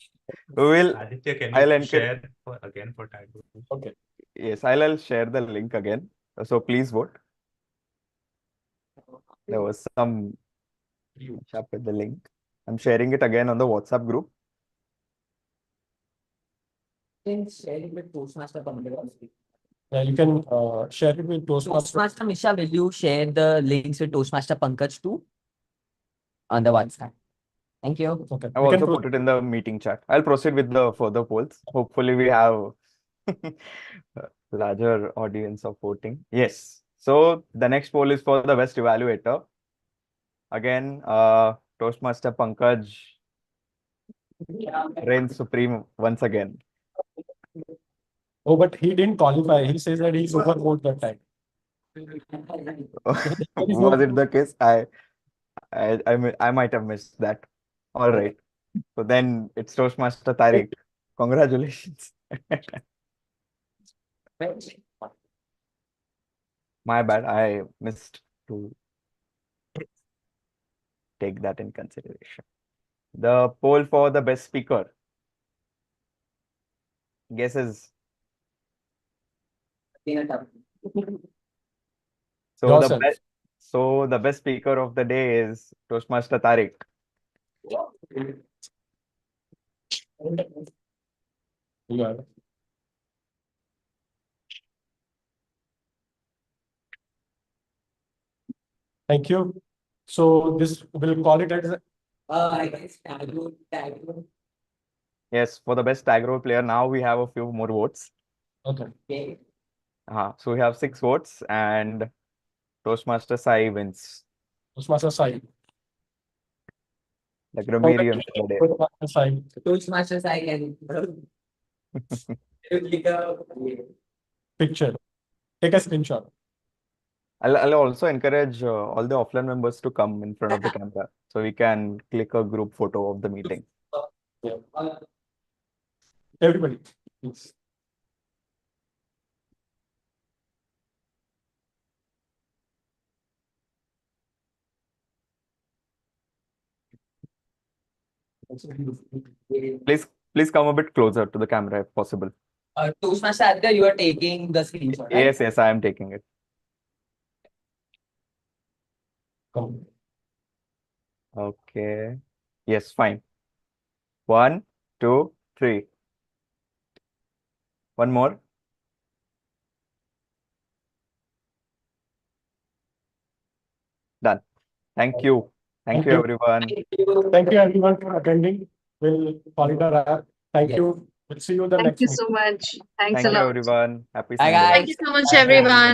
We will, Aditya, can I'll you encourage. share again for tag? Okay. Yes, I'll share the link again. So please vote. There was some mishap with the link. I'm sharing it again on the WhatsApp group. Can share it with Toastmaster Pankaj. Yeah, you can share it with Toastmaster. Toastmaster Misha, will you share the links with Toastmaster Pankaj too? On the WhatsApp. Thank you. Okay. I've We can also put it in the meeting chat. I'll proceed with the further polls. Hopefully we have a larger audience of voting. Yes. So the next poll is for the best evaluator. Again, Toastmaster Pankaj reigns supreme once again. Oh, but he didn't qualify. He says that he's overvoted that time. Was it the case? I might have missed that. All right. So then it's Toastmaster Tariq. Congratulations. My bad. I missed to take that in consideration. The poll for the best speaker. Guesses. Yourself. So the best speaker of the day is Toastmaster Tariq. Yeah. Thank you. So this we'll call it as I guess tag. Yes, for the best tag role player, now we have a few more votes. okay. So we have 6 votes and Toastmaster Sai wins. Toastmaster side. The grammarian of the day. Toastmaster side. Toastmaster I can. Picture. Take a screenshot. I'll also encourage all the offline members to come in front of the camera so we can click a group photo of the meeting. Yeah. Everybody. Please. Please come a bit closer to the camera if possible. Toastmaster Aditya, you are taking the screenshot, right? Yes, I am taking it. Come. Okay. Yes, fine. 1, 2, 3. One more. Done. Thank you. Thank you, everyone. Thank you everyone for attending. We'll call it a wrap. Thank you. We'll see you in the Thank next you meeting. so much. Thanks Thank a you, lot. everyone. Happy Bye, Sunday. guys. Thank you so much, everyone.